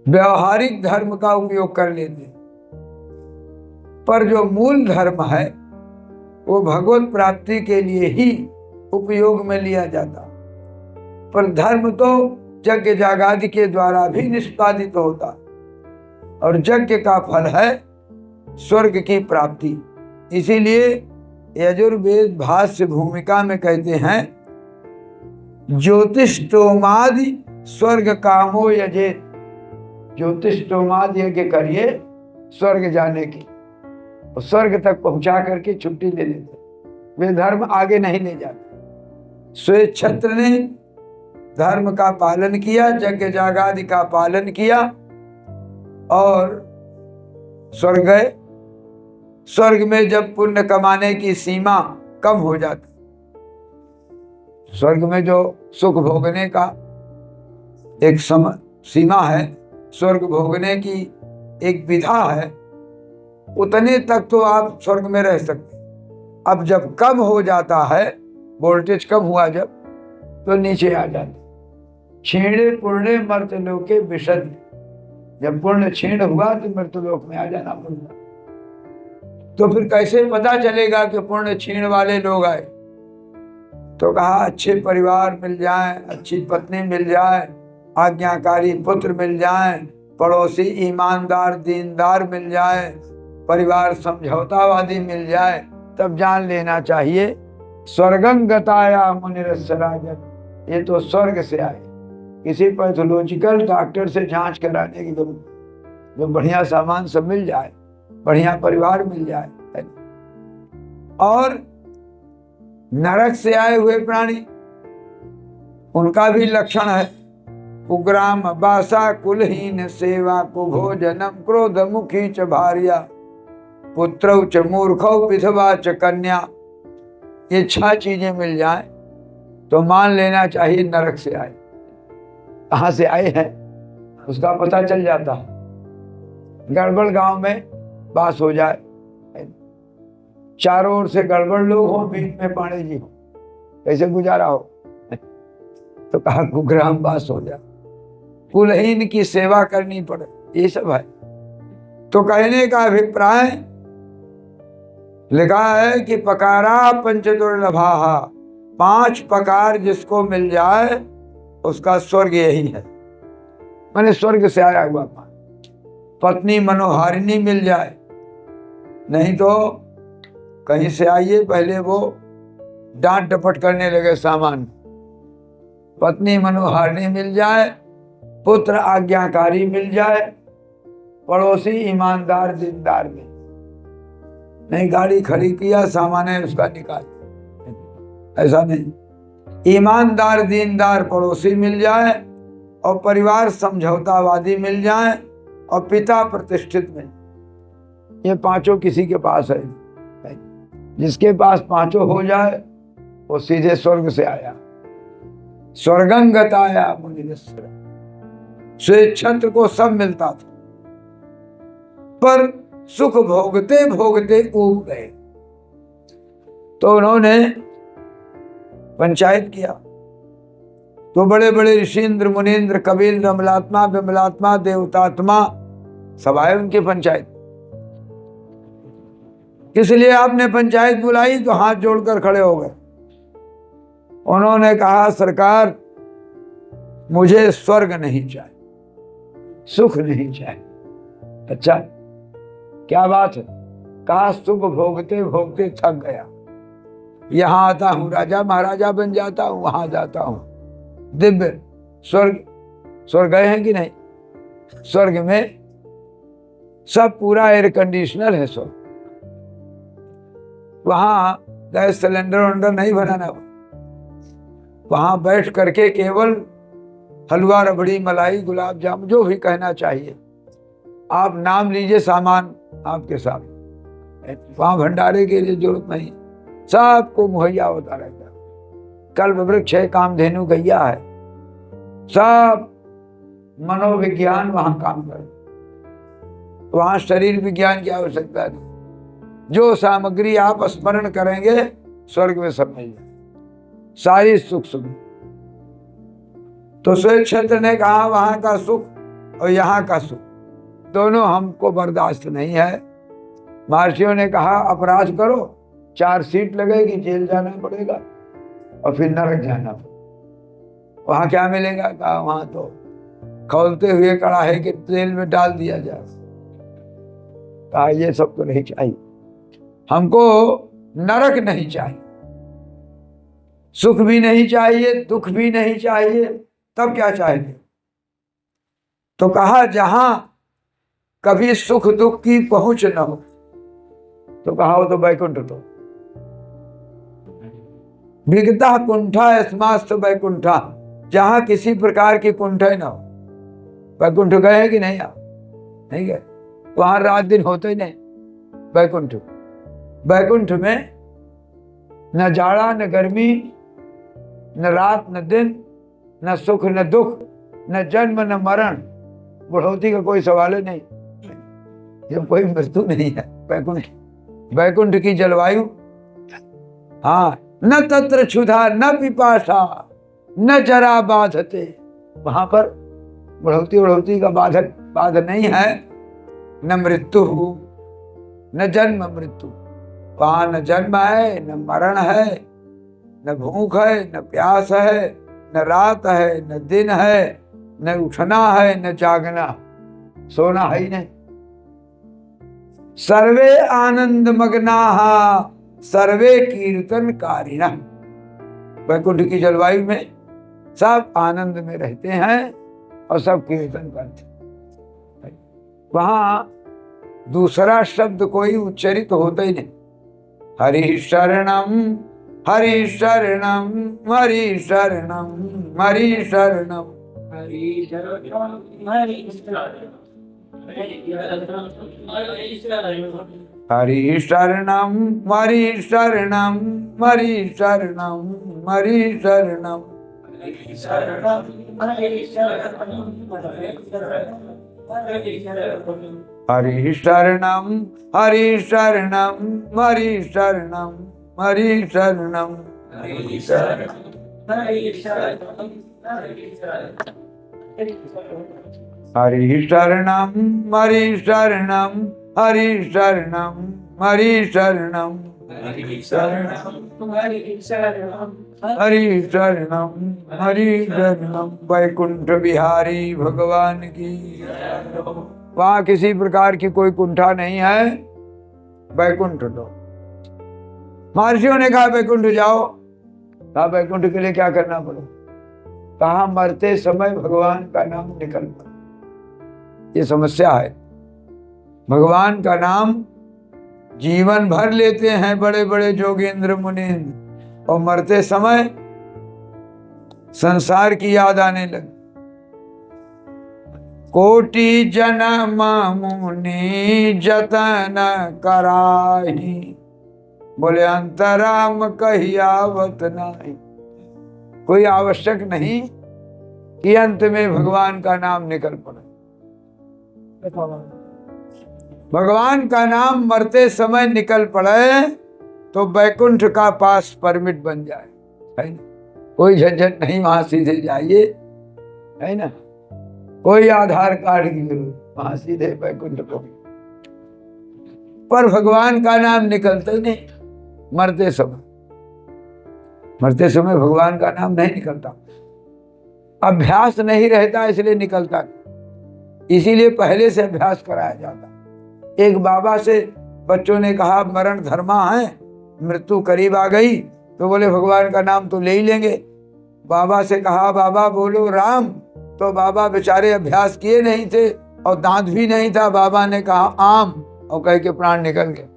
व्यवहारिक धर्म का उपयोग कर लेते, पर जो मूल धर्म है वो भगवत प्राप्ति के लिए ही उपयोग में लिया जाता। पर धर्म तो यज्ञ जागादि के द्वारा भी निष्पादित होता और यज्ञ का फल है स्वर्ग की प्राप्ति। इसीलिए यजुर्वेद भाष्य भूमिका में कहते हैं ज्योतिष्टोमादि स्वर्ग कामो यजेत। ज्योतिष्टोमादि यज्ञ करिए स्वर्ग जाने की, और स्वर्ग तक पहुंचा करके छुट्टी ले लेते, वे धर्म आगे नहीं ले जाते। श्वेत छत्र ने धर्म का पालन किया, यज्ञ जागादि का पालन किया और स्वर्ग गए। स्वर्ग में जब पुण्य कमाने की सीमा कम हो जाती, स्वर्ग में जो सुख भोगने का एक सीमा है, स्वर्ग भोगने की एक विधा है, उतने तक तो आप स्वर्ग में रह सकते। अब जब कम हो जाता है, वोल्टेज कम हुआ जब, तो नीचे आ जाते। क्षीणे पुण्य मर्त्यलोके विशद। जब पुण्य क्षीण हुआ तो मृत्युलोक में आ जाना पड़ता। तो फिर कैसे पता चलेगा कि पुण्य क्षीण वाले लोग आए? तो कहा अच्छे परिवार मिल जाए, अच्छी पत्नी मिल जाए, आज्ञाकारी पुत्र मिल जाए, पड़ोसी ईमानदार दीनदार मिल जाए, परिवार समझौतावादी मिल जाए, तब जान लेना चाहिए स्वर्गं गताया मुनिरस्सराजन, ये तो स्वर्ग से आए। किसी पैथोलॉजिकल डॉक्टर से जांच कराने की जरूरत, जो बढ़िया सामान सब मिल जाए, बढ़िया परिवार मिल जाए। और नरक से आए हुए प्राणी, उनका भी लक्षण है कुग्राम बासा कुलहीन सेवा कुभोजनम क्रोध मुखी च भार्या पुत्रौ च मूर्खौ विधवा च कन्या, ये 6 चीजें मिल जाएं तो मान लेना चाहिए नरक से आए। कहाँ से आए हैं उसका पता चल जाता है। गड़बड़ गांव में बास हो जाए, चारों ओर से गड़बड़ लोग हो, बीच में पाणी जी हो, कैसे गुजारा हो? तो कहा कुग्राम बास हो जाए, कुलहीन की सेवा करनी पड़े, ये सब है। तो कहने का अभिप्राय लिखा है कि पकारा पंच दुर्लभा, 5 पकार जिसको मिल जाए उसका स्वर्ग यही है। मैंने स्वर्ग से आया हुआ पत्नी मनोहारिणी मिल जाए, नहीं तो कहीं से आइए पहले वो डांट डपट करने लगे सामान। पत्नी मनोहारिणी मिल जाए, पुत्र आज्ञाकारी मिल जाए, पड़ोसी ईमानदार दीनदार मिल, नहीं गाड़ी खड़ी किया सामान है उसका निकाल, ऐसा नहीं। ईमानदार दीनदार पड़ोसी मिल जाए और परिवार समझौतावादी मिल जाए और पिता प्रतिष्ठित मिल, ये 5 किसी के पास है। जिसके पास 5 हो जाए वो सीधे स्वर्ग से आया। स्वर्गं गताया मुनिरस्त्र, स्वेच्छत्र को सब मिलता था पर सुख भोगते भोगते ऊब गए। तो उन्होंने पंचायत किया, तो बड़े बड़े ऋषिन्द्र मुनीन्द्र कबीर अमलात्मा विमलात्मा देवतात्मा सब आए उनकी पंचायत। किस लिए आपने पंचायत बुलाई? तो हाथ जोड़कर खड़े हो गए। उन्होंने कहा सरकार मुझे स्वर्ग नहीं चाहिए, सुख नहीं चाहिए। अच्छा क्या बात है? कहा सुख भोगते भोगते थक गया, यहाँ आता हूँ राजा महाराजा बन जाता हूँ, वहां जाता हूँ दिव्य स्वर्ग। स्वर्ग गए हैं कि नहीं? स्वर्ग में सब पूरा एयर कंडीशनर है स्वर्ग, वहां गैस सिलेंडर वंडर नहीं बनाना, वहां बैठ करके केवल हलवा रबड़ी मलाई गुलाब जामुन जो भी कहना चाहिए आप नाम लीजिए, सामान आपके सामने, वहां भंडारे के लिए जरूरत नहीं, सबको मुहैया होता रहता। कल्प वृक्ष है, कामधेनु गैया है, सब मनोविज्ञान वहां काम करे, वहां शरीर विज्ञान की आवश्यकता नहीं। जो सामग्री आप स्मरण करेंगे स्वर्ग में सब मिल जाए, सारी सुख सुख। तो स्वेच्छत्र ने कहा वहां का सुख और यहाँ का सुख दोनों हमको बर्दाश्त नहीं है। महर्षियों ने कहा अपराध करो, 4 सीट लगेगी, जेल जाना पड़ेगा और फिर नरक जाना पड़ेगा। वहां क्या मिलेगा? कहा वहां तो खौलते हुए कड़ाहे के तेल में डाल दिया जाए। कहा ये सब तो नहीं चाहिए, हमको नरक नहीं चाहिए, सुख भी नहीं चाहिए, दुख भी नहीं चाहिए, तब क्या चाहिए? तो कहा जहां कभी सुख दुख की पहुंच न हो, तो कहा वो तो वैकुंठ। तो विगता कुंठा अस्मास्त वैकुंठा, जहां किसी प्रकार की कुंठा न हो। वैकुंठ गए हैं कि नहीं? आप नहीं गए? वहां रात दिन होते ही नहीं। वैकुंठ, वैकुंठ में न जाड़ा न गर्मी, न रात न दिन, न सुख न दुख, न जन्म न मरण, बुढ़ौती का कोई सवाल ही नहीं, जब कोई मृत्यु नहीं है। वैकुंठ, वैकुंठ की जलवायु, हाँ, न तत्र क्षुधा न पिपासा न जरा बाधते, वहां पर बुढ़ौती का बाध नहीं है, न मृत्यु न जन्म मृत्यु, वहां न जन्म है न मरण है, न भूख है न प्यास है, न रात है न दिन है, न उठना है न जागना, सोना है ही नहीं। सर्वे आनंद मग्नाः सर्वे कीर्तन कारिणः, वैकुंठ की जलवायु में सब आनंद में रहते हैं और सब कीर्तन करते हैं। वहां दूसरा शब्द कोई उच्चरित होता ही नहीं। हरि शरणम हरि शरणम हरि शरणम हरि शरणम हरि शरणम हरि शरणम हरि शरणम हरि शरणम हरि शरणम हरि शरणम हरि शरणम हरि शरणम हरि शरणम हरि शरणम हरि शरणम हरि शरणम हरि शरणम हरि शरणम हरि शरणम हरि शरणम। वैकुंठ बिहारी भगवान की। वहाँ किसी प्रकार की कोई कुंठा नहीं है, वैकुंठ लो। महर्षियों ने कहा वैकुंठ जाओ। कहा वैकुंठ के लिए क्या करना पड़े? कहा मरते समय भगवान का नाम निकल पड़े। ये समस्या है। भगवान का नाम जीवन भर लेते हैं बड़े बड़े जोगेंद्र मुनींद्र, और मरते समय संसार की याद आने लगी। कोटि जन्म मुनि जतन कराही, बोले अंतराम कहियावत नाही। कोई आवश्यक नहीं कि अंत में भगवान का नाम निकल पड़े। भगवान का नाम मरते समय निकल पड़े तो वैकुंठ का पास परमिट बन जाए, है ना? कोई झंझट नहीं, वहां सीधे जाइए, है ना? कोई आधार कार्ड की जरूरत, वहां सीधे वैकुंठ को। पर भगवान का नाम निकलते नहीं मरते समय। मरते समय भगवान का नाम नहीं निकलता, अभ्यास नहीं रहता, इसलिए निकलता। इसीलिए पहले से अभ्यास कराया जाता। एक बाबा से बच्चों ने कहा मरण धर्मा है, मृत्यु करीब आ गई, तो बोले भगवान का नाम तो ले ही लेंगे। बाबा से कहा बाबा बोलो राम, तो बाबा बेचारे अभ्यास किए नहीं थे और दांत भी नहीं था। बाबा ने कहा आम, और कह के प्राण निकल गए।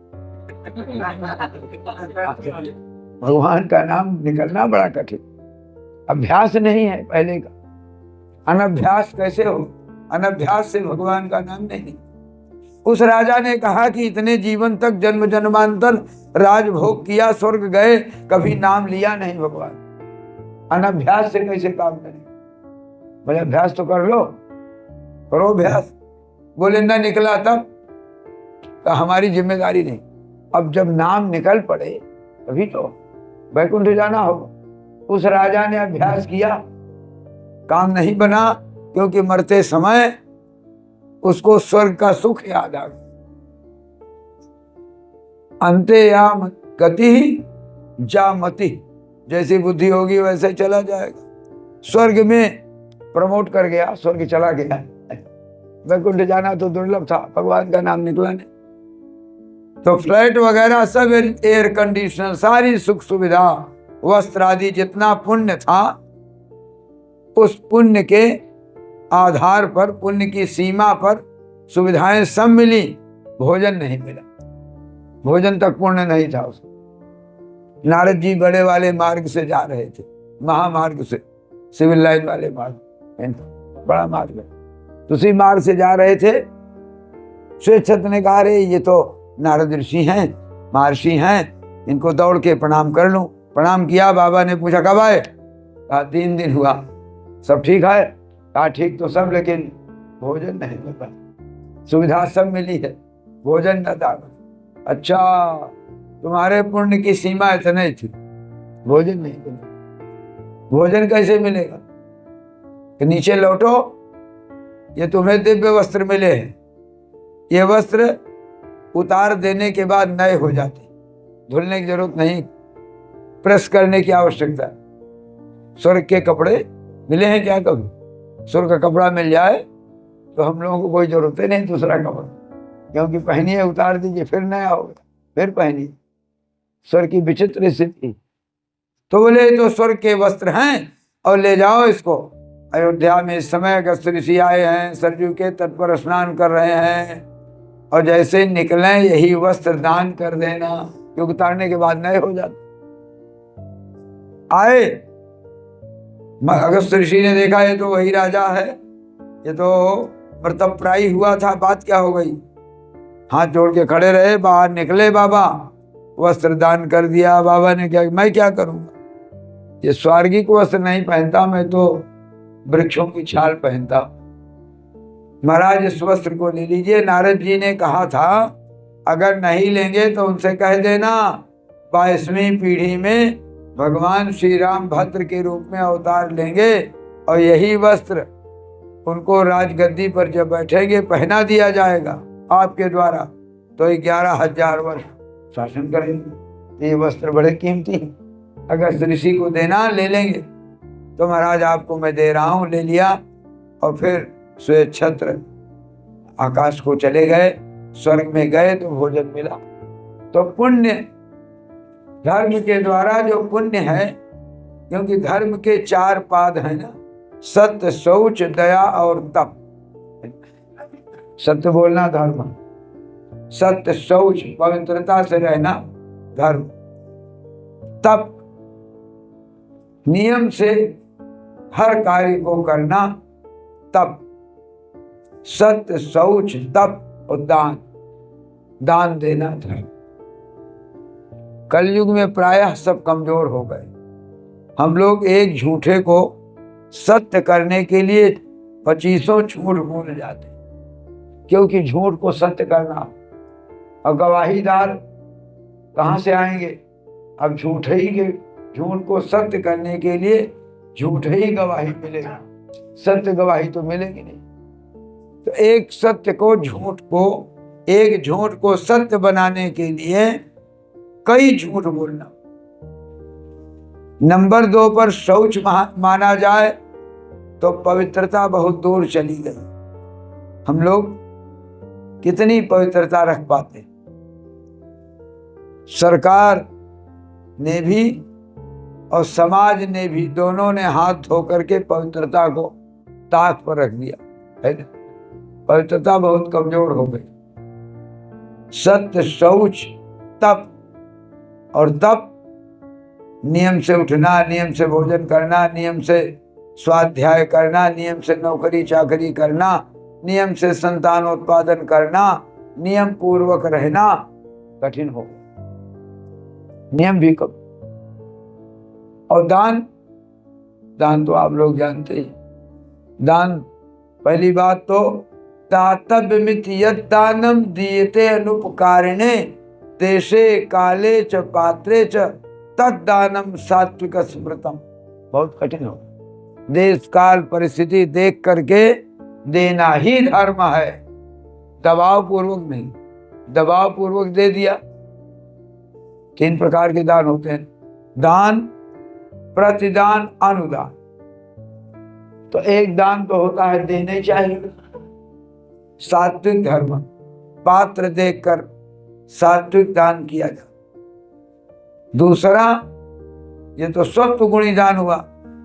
भगवान का नाम निकलना बड़ा कठिन, अभ्यास नहीं है पहले का। अनभ्यास कैसे हो? अनभ्यास से भगवान का नाम नहीं। उस राजा ने कहा कि इतने जीवन तक जन्म जन्मांतर राजभोग किया, स्वर्ग गए, कभी नाम लिया नहीं भगवान। अनभ्यास से कैसे काम करें? बोले अभ्यास तो कर लो, करो अभ्यास। बोले न निकला तब, तो हमारी जिम्मेदारी नहीं। अब जब नाम निकल पड़े तभी तो वैकुंठ जाना होगा। उस राजा ने अभ्यास किया, काम नहीं बना, क्योंकि मरते समय उसको स्वर्ग का सुख याद आ गया। अंतेयाम गति जामति, जैसी बुद्धि होगी वैसे चला जाएगा। स्वर्ग में प्रमोट कर गया, स्वर्ग चला गया। वैकुंठ जाना तो दुर्लभ था, भगवान का नाम निकला नहीं। तो फ्लैट वगैरह सब एयर कंडीशनर, सारी सुख सुविधा, वस्त्र आदि जितना पुण्य था, उस पुण्य के आधार पर, पुण्य की सीमा पर सुविधाएं सब मिली, भोजन नहीं मिला। भोजन तक पुण्य नहीं था उसको। नारद जी बड़े वाले मार्ग से जा रहे थे, महामार्ग से, सिविल लाइन वाले मार्ग, बड़ा मार्ग है, तो उसी मार्ग से जा रहे थे। श्वेतछत्र ने कहा रे ये तो नारद ऋषि हैं, महर्षि हैं, इनको दौड़ के प्रणाम कर लूं। प्रणाम किया। बाबा ने पूछा कब आए? कहा 3 दिन हुआ। सब ठीक है? कहा ठीक तो सब, लेकिन भोजन नहीं मिला। सुविधा सब मिली है, भोजन न था। अच्छा, तुम्हारे पुण्य की सीमा इतनी थी, भोजन नहीं मिला। भोजन कैसे मिलेगा? कि नीचे लौटो, ये तुम्हें दिव्य वस्त्र मिले हैं, ये वस्त्र उतार देने के बाद नए हो जाते, धुलने की जरूरत नहीं, प्रेस करने की आवश्यकता। स्वर्ग के कपड़े मिले हैं क्या कभी? स्वर्ग का कपड़ा मिल जाए तो हम लोगों को कोई जरूरत ही नहीं दूसरा कपड़ा, क्योंकि पहनिए, उतार दीजिए, फिर नया होगा, फिर पहनिए। स्वर्ग की विचित्र स्थिति। तो बोले तो स्वर्ग के वस्त्र हैं और ले जाओ इसको। अयोध्या में इस समय अगस्त ऋषि आए हैं, सरयू के तट पर स्नान कर रहे हैं, और जैसे निकले यही वस्त्र दान कर देना, क्योंकि उतारने के बाद नए हो जाते। आए, अगस्त ऋषि ने देखा ये तो वही राजा है, ये तो मृतप्रायी हुआ था, बात क्या हो गई? हाथ जोड़ के खड़े रहे, बाहर निकले बाबा, वस्त्र दान कर दिया। बाबा ने क्या, मैं क्या करूंगा, ये स्वर्गिक वस्त्र नहीं पहनता, मैं तो वृक्षों की छाल पहनता। महाराज इस वस्त्र को ले लीजिए। नारद जी ने कहा था अगर नहीं लेंगे तो उनसे कह देना 22वीं पीढ़ी में भगवान श्री राम भद्र के रूप में अवतार लेंगे और यही वस्त्र उनको राजगद्दी पर जब बैठेंगे पहना दिया जाएगा आपके द्वारा, तो 11,000 वर्ष शासन करेंगे। ये वस्त्र बड़े कीमती, अगर ऋषि को देना ले लेंगे तो महाराज आपको मैं दे रहा हूँ। ले लिया और फिर श्वेत छत्र आकाश को चले गए, स्वर्ग में गए तो भोजन मिला। तो पुण्य, धर्म के द्वारा जो पुण्य है, क्योंकि धर्म के 4 पाद है ना, सत्य, शौच, दया और तप। सत्य बोलना धर्म, सत्य, शौच, पवित्रता से रहना धर्म, तप, नियम से हर कार्य को करना तप, सत्य, शौच, तप और दान, दान देना धर्म। कलयुग में प्रायः सब कमजोर हो गए। हम लोग एक झूठे को सत्य करने के लिए 25 झूठ बोल जाते, क्योंकि झूठ को सत्य करना, और गवाहीदार कहाँ से आएंगे? अब झूठ ही के, झूठ को सत्य करने के लिए झूठ ही गवाही मिलेगा, सत्य गवाही तो मिलेगी नहीं। तो एक सत्य को, झूठ को, एक झूठ को सत्य बनाने के लिए कई झूठ बोलना। नंबर 2 पर शौच माना जाए तो पवित्रता बहुत दूर चली गई। हम लोग कितनी पवित्रता रख पाते? सरकार ने भी और समाज ने भी, दोनों ने हाथ धो करके पवित्रता को ताक पर रख दिया है ना। पवित्रता बहुत कमजोर हो गई। सत्य, शौच, तप, और तप नियम से उठना, नियम से भोजन करना, नियम से स्वाध्याय करना, नियम से नौकरी चाकरी करना, नियम से संतानोत्पादन करना, नियम पूर्वक रहना कठिन हो, नियम भी कम। और दान, दान तो आप लोग जानते हैं। दान, पहली बात तो दातव्यमित यद दानम दीयते अनुपकारिणे देशे काले च पात्रे च तद्दानम सात्विक स्मृतम। बहुत कठिन हो, देश काल परिस्थिति देख करके देना ही धर्म है, दबाव पूर्वक नहीं। दबाव पूर्वक दे दिया। 3 प्रकार के दान होते हैं, दान, प्रतिदान, अनुदान। तो एक दान तो होता है देने चाहिए, सात्विक धर्म, पात्र देखकर सात्विक दान किया जाए। दूसरा, ये तो सत्व गुणी दान हुआ।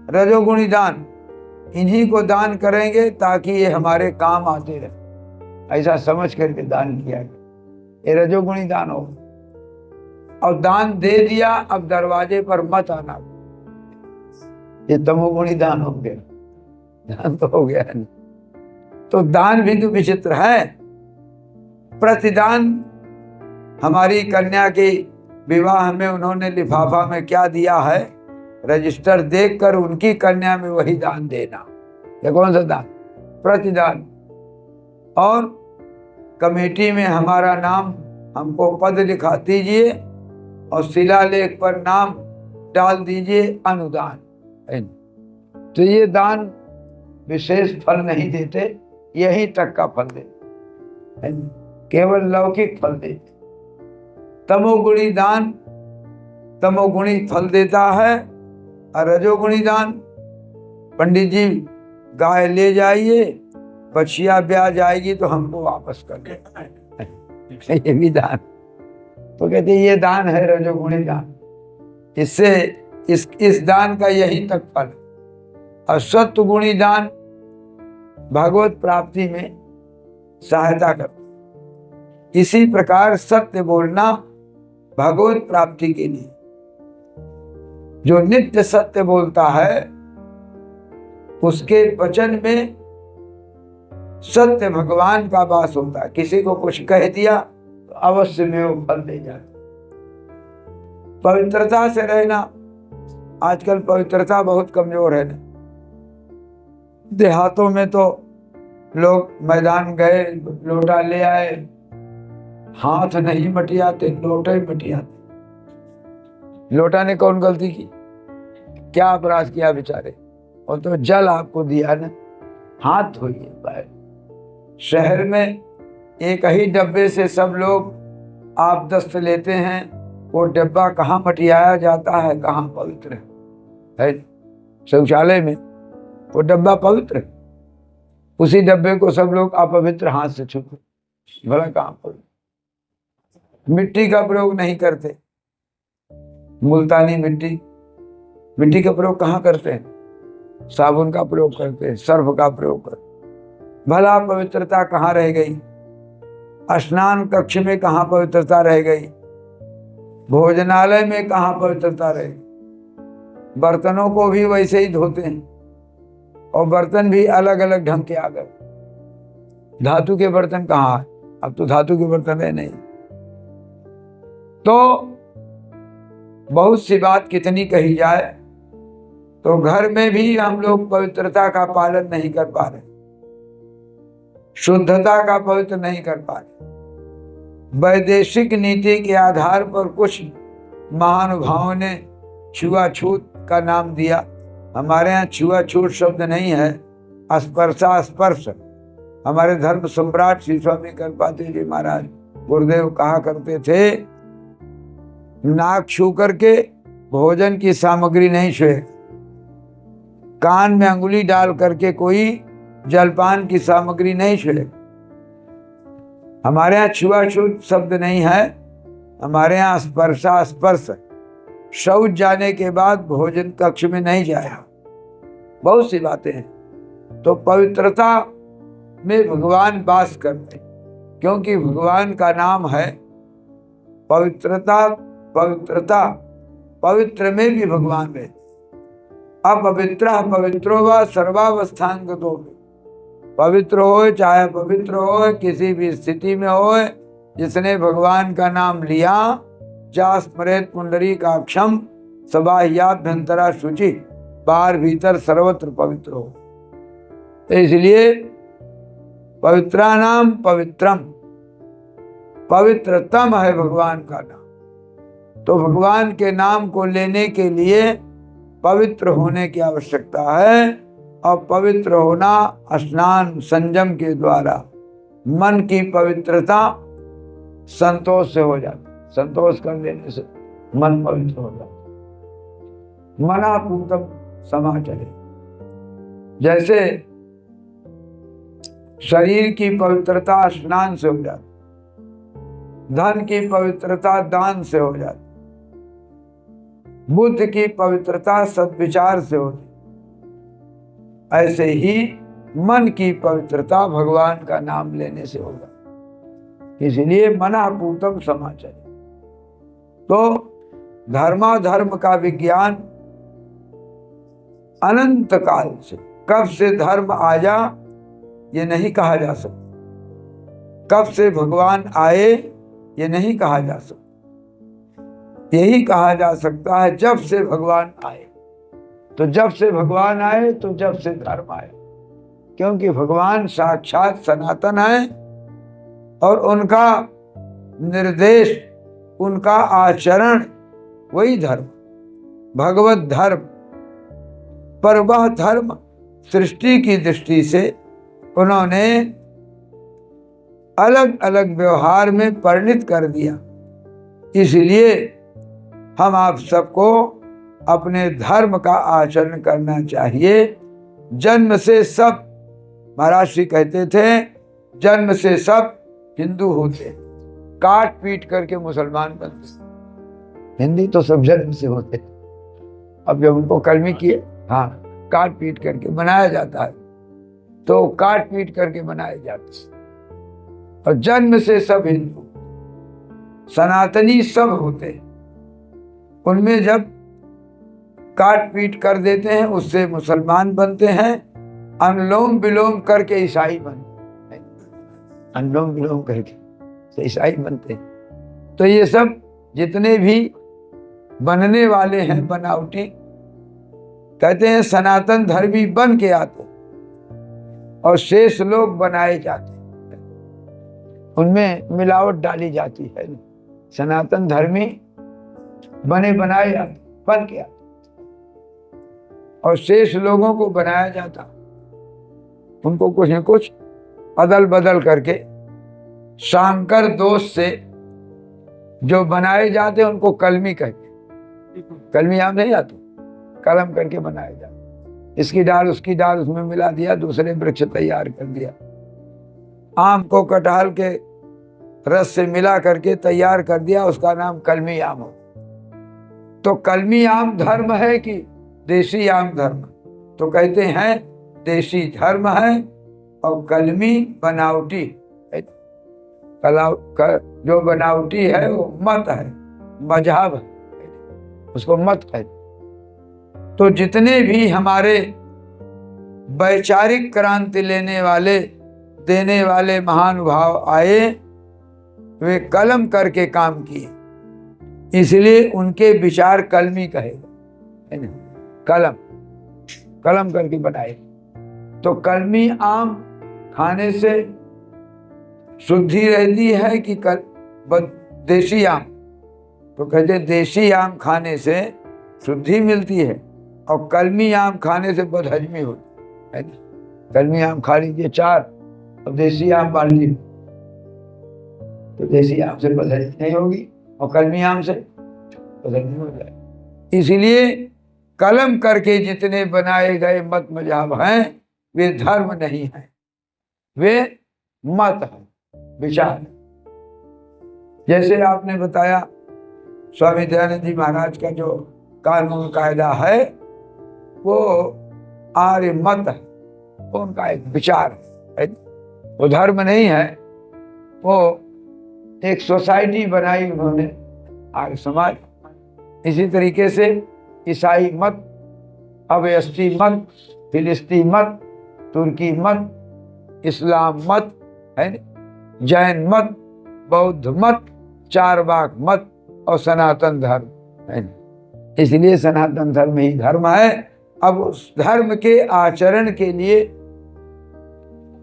रजोगुणी दान, इन्हीं को दान करेंगे ताकि ये हमारे काम आते रहे, ऐसा समझ करके दान किया गया, ये रजोगुणी दान हो। और दान दे दिया, अब दरवाजे पर मत आना, ये तमोगुणी दान हो गया। दान तो हो गया नहीं। तो दान भी तो विचित्र है। प्रतिदान, हमारी कन्या के विवाह में उन्होंने लिफाफा में क्या दिया है, रजिस्टर देखकर उनकी कन्या में वही दान देना। ये कौन सा दान? प्रतिदान। और कमेटी में हमारा नाम, हमको पद लिखा दीजिए और शिलालेख पर नाम डाल दीजिए, अनुदान। तो ये दान विशेष फल नहीं देते, यही तक का फल देते, केवल लौकिक फल देते। तमोगुणी दान तमोगुणी फल देता है, और रजोगुणी दान, पंडित जी गाय ले जाइए, बछिया ब्याह जाएगी तो हमको वापस कर दे, ये भी दान। तो कहते ये दान है रजोगुणी दान। इससे इस दान का यही तक फल। और सत्वगुणी दान भगवत प्राप्ति में सहायता करता। इसी प्रकार सत्य बोलना भगवत प्राप्ति के लिए, जो नित्य सत्य बोलता है उसके वचन में सत्य भगवान का वास होता है। किसी को कुछ कह दिया तो अवश्य में वो फल दे जाता। पवित्रता से रहना, आजकल पवित्रता बहुत कमजोर है ना। देहातों में तो लोग मैदान गए, लोटा ले आए, हाथ नहीं मटियाते, लोटे मटियाते। लोटा ने कौन गलती की, क्या अपराध किया बेचारे, और तो जल आपको दिया ना, हाथ धोइए पैर। शहर में एक ही डब्बे से सब लोग आप दस्त लेते हैं, वो डब्बा कहाँ मटियाया जाता है, कहाँ पवित्र है। शौचालय में वो डब्बा पवित्र है, उसी डब्बे को सब लोग अपवित्र हाथ से छूते, भला कहाँ पवित्र। मिट्टी का प्रयोग नहीं करते, मुल्तानी मिट्टी का प्रयोग कहाँ करते हैं, साबुन का प्रयोग करते हैं, सर्फ का प्रयोग करते। भला पवित्रता कहाँ रह गई। स्नान कक्ष में कहाँ पवित्रता रह गई, भोजनालय में कहाँ पवित्रता रह गई। बर्तनों को भी वैसे ही धोते हैं, और बर्तन भी अलग अलग ढंग के आ गए। धातु के बर्तन कहाँ है, अब तो धातु के बर्तन है नहीं। तो बहुत सी बात कितनी कही जाए, तो घर में भी हम लोग पवित्रता का पालन नहीं कर पा रहे, शुद्धता का पवित्र नहीं कर पा रहे। वैदेशिक नीति के आधार पर कुछ महानुभावों ने छुआछूत का नाम दिया। हमारे यहाँ छुआछूत शब्द नहीं है, स्पर्शा स्पर्श। हमारे धर्म सम्राट श्री स्वामी कृपाति जी महाराज गुरुदेव कहा करते थे, नाक छू करके भोजन की सामग्री नहीं छुए, कान में अंगुली डाल करके कोई जलपान की सामग्री नहीं छुए। हमारे यहाँ छुआछूत शब्द नहीं है, हमारे यहाँ स्पर्शा स्पर्श। शौच जाने के बाद भोजन कक्ष में नहीं जाया, बहुत सी बातें हैं। तो पवित्रता में भगवान वास करते, क्योंकि भगवान का नाम है पवित्रता। पवित्रता, पवित्र में भी भगवान रहते। अपवित्र पवित्रो व सर्वावस्थांगतो, पवित्र हो चाहे पवित्र हो, किसी भी स्थिति में हो, जिसने भगवान का नाम लिया, जा स्मरेत पुंडरीकाक्षम सबाह्याभ्यंतरा शुचि, बाहर भीतर सर्वत्र पवित्र हो। तो इसलिए पवित्रानाम पवित्रम, पवित्रतम है भगवान का नाम। तो भगवान के नाम को लेने के लिए पवित्र होने की आवश्यकता है, और पवित्र होना स्नान संयम के द्वारा। मन की पवित्रता संतोष से हो जाती, संतोष कर लेने से मन पवित्र हो जाता। मना पूतम समाचरे, जैसे शरीर की पवित्रता स्नान से हो जाती, धन की पवित्रता दान से हो जाती, बुद्ध की पवित्रता सद्विचार से होती, ऐसे ही मन की पवित्रता भगवान का नाम लेने से होगा। इसलिए मना पूतम समाचर। तो धर्माधर्म का विज्ञान अनंत काल से, कब से धर्म आया ये नहीं कहा जा सकता, कब से भगवान आए ये नहीं कहा जा सकता। यही कहा जा सकता है जब से भगवान आए। तो जब से भगवान आए तो जब से धर्म आए, क्योंकि भगवान साक्षात सनातन है, और उनका निर्देश, उनका आचरण वही धर्म, भगवत धर्म। पर वह धर्म सृष्टि की दृष्टि से उन्होंने अलग अलग व्यवहार में परिणित कर दिया। इसलिए हम आप सबको अपने धर्म का आचरण करना चाहिए। जन्म से सब, महाराज श्री कहते थे, जन्म से सब हिंदू होते, काट पीट करके मुसलमान बनते। हिंदी तो सब जन्म से होते, अब जब उनको कलमी किए, हाँ, काट पीट करके बनाया जाता है, तो काट पीट करके बनाए जाते। और जन्म से सब हिंदू सनातनी सब होते, उनमें जब काट पीट कर देते हैं उससे मुसलमान बनते हैं, अनुलोम विलोम करके ईसाई बनते। अनुलोम विलोम करके तो ईसाई बनते हैं। तो ये सब जितने भी बनने वाले हैं बनावटी, कहते हैं सनातन धर्मी बन के आते और शेष लोग बनाए जाते, उनमें मिलावट डाली जाती है। सनातन धर्मी बने बनाए जाते, बन के आते, और शेष लोगों को बनाया जाता, उनको कुछ न कुछ अदल बदल करके शांकर दोष से जो बनाए जाते उनको कलमी कहते। कलमी आम नहीं आते, कलम करके बनाए जाते। इसकी डाल उसकी डाल उसमें मिला दिया, दूसरे वृक्ष तैयार कर दिया। आम को कटहल के रस से मिला करके तैयार कर दिया, उसका नाम कलमी आम हो। तो कलमी आम धर्म है कि देशी आम धर्म? तो कहते हैं देशी धर्म है और कलमी बनावटी। जो बनावटी है वो मत है, मजहब है, उसको मत कहते। तो जितने भी हमारे वैचारिक क्रांति देने वाले महानुभाव आए, वे कलम करके काम किए, इसलिए उनके विचार कलमी कहेगा, है ना? कलम करके बनाए। तो कलमी आम खाने से शुद्धि रहती है कि देशी आम? तो कहते देशी आम खाने से शुद्धि मिलती है और कलमी आम खाने से बदहजमी होती है ना? कलमी आम खा लीजिए 4 और देशी आम बांट लीजिए, तो देशी आम से बदहजमी नहीं होगी और कलमी आम से बदहजमी हो जाएगी। इसलिए कलम करके जितने बनाए गए मत मजहब हैं वे धर्म नहीं है, वे मत है, विचार। जैसे आपने बताया स्वामी दयानंद जी महाराज का जो कानून कायदा है वो आर्य मत है, वो उनका एक विचार है, वो धर्म नहीं है। वो एक सोसाइटी बनाई उन्होंने, आर्य समाज। इसी तरीके से ईसाई मत, अवयस्टी मत, फिलिस्ती मत, तुर्की मत, इस्लाम मत, है, जैन मत, बौद्ध मत, चारवाक मत और सनातन धर्म, है। इसलिए सनातन धर्म ही धर्म है। अब उस धर्म के आचरण के लिए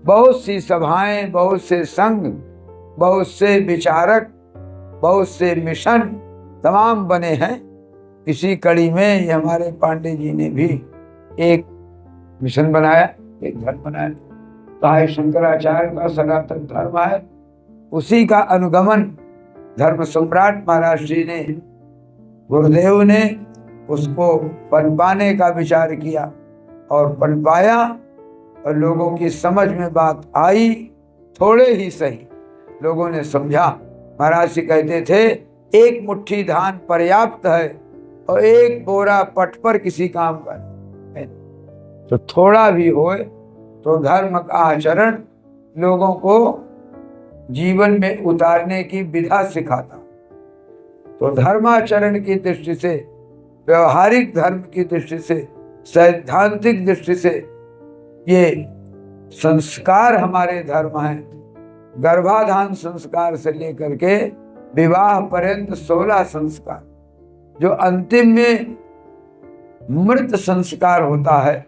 बहुत सी सभाएं, बहुत से संघ, बहुत से विचारक, बहुत से मिशन तमाम बने हैं। इसी कड़ी में ये हमारे पांडे जी ने भी एक मिशन बनाया, एक धर्म बनाया, कहा शंकराचार्य का सनातन धर्म है। उसी का अनुगमन धर्म सम्राट महाराज जी ने, गुरुदेव ने उसको पनपाने का विचार किया और पनपाया और लोगों की समझ में बात आई, थोड़े ही सही लोगों ने समझा। महाराज जी कहते थे एक मुट्ठी धान पर्याप्त है और एक बोरा पट पर किसी काम का नहीं। तो थोड़ा भी होए तो धर्म का आचरण लोगों को जीवन में उतारने की विधा सिखाता। तो धर्माचरण की दृष्टि से, व्यवहारिक धर्म की दृष्टि से, सैद्धांतिक दृष्टि से ये संस्कार हमारे धर्म हैं। गर्भाधान संस्कार से लेकर के विवाह पर्यंत 16 संस्कार, जो अंतिम में मृत संस्कार होता है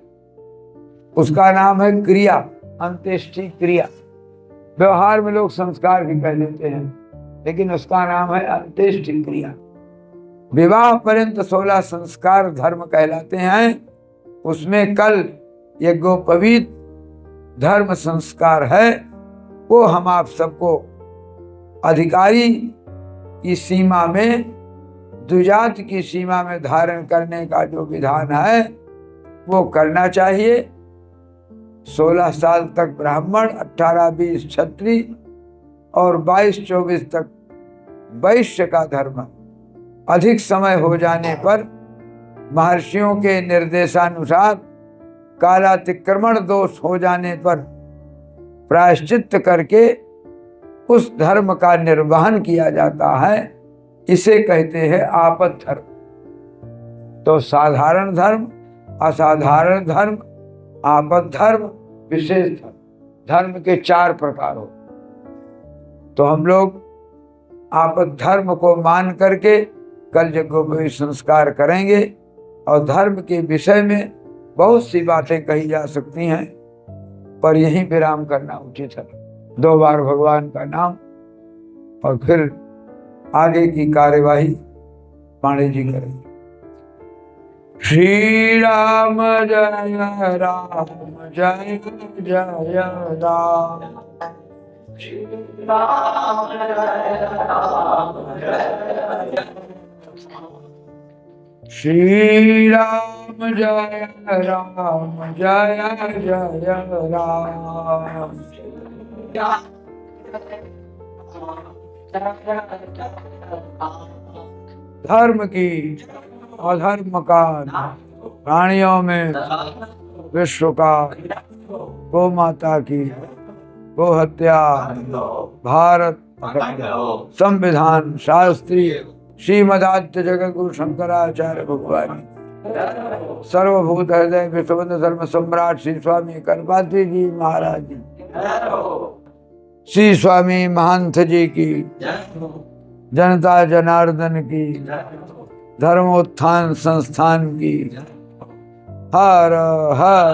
उसका नाम है क्रिया, अंत्येष्टि क्रिया। व्यवहार में लोग संस्कार भी कह लेते हैं, लेकिन उसका नाम है अंत्येष्टि क्रिया। विवाह पर्यंत 16 संस्कार धर्म कहलाते हैं। उसमें कल यज्ञोपवीत धर्म संस्कार है, वो हम आप सबको अधिकारी की सीमा में, द्विजात की सीमा में धारण करने का जो विधान है वो करना चाहिए। 16 साल तक ब्राह्मण, 18-20 क्षत्रिय और 22-24 तक वैश्य का धर्म। अधिक समय हो जाने पर महर्षियों के निर्देशानुसार कालातिक्रमण दोष हो जाने पर प्रायश्चित करके उस धर्म का निर्वहन किया जाता है। इसे कहते हैं आपद धर्म। तो साधारण धर्म, असाधारण धर्म, आपद धर्म, विशेष धर्म। धर्म के 4 प्रकार हो। तो हम लोग आप धर्म को मान करके कल यज्ञोपवीत संस्कार करेंगे। और धर्म के विषय में बहुत सी बातें कही जा सकती हैं, पर यहीं विराम करना उचित है। 2 बार भगवान का नाम और फिर आगे की कार्यवाही पांडे जी करेंगे। श्री राम जय राम जय जय राम, श्री राम जय राम जय, श्री राम जय राम जय जय राम। धर्म की अधर्म का प्राणियों में विश्व का, गौ माता की गो हत्या, भारत संविधान शास्त्रीय श्रीमदाद्य जगत गुरु शंकराचार्य भगवान, सर्वभूत हृदय विश्वबंधु धर्म सम्राट श्री स्वामी करपात्री जी महाराज जी, श्री स्वामी महंत जी की, जनता जनार्दन की, धर्मोत्थान संस्थान की, हर हर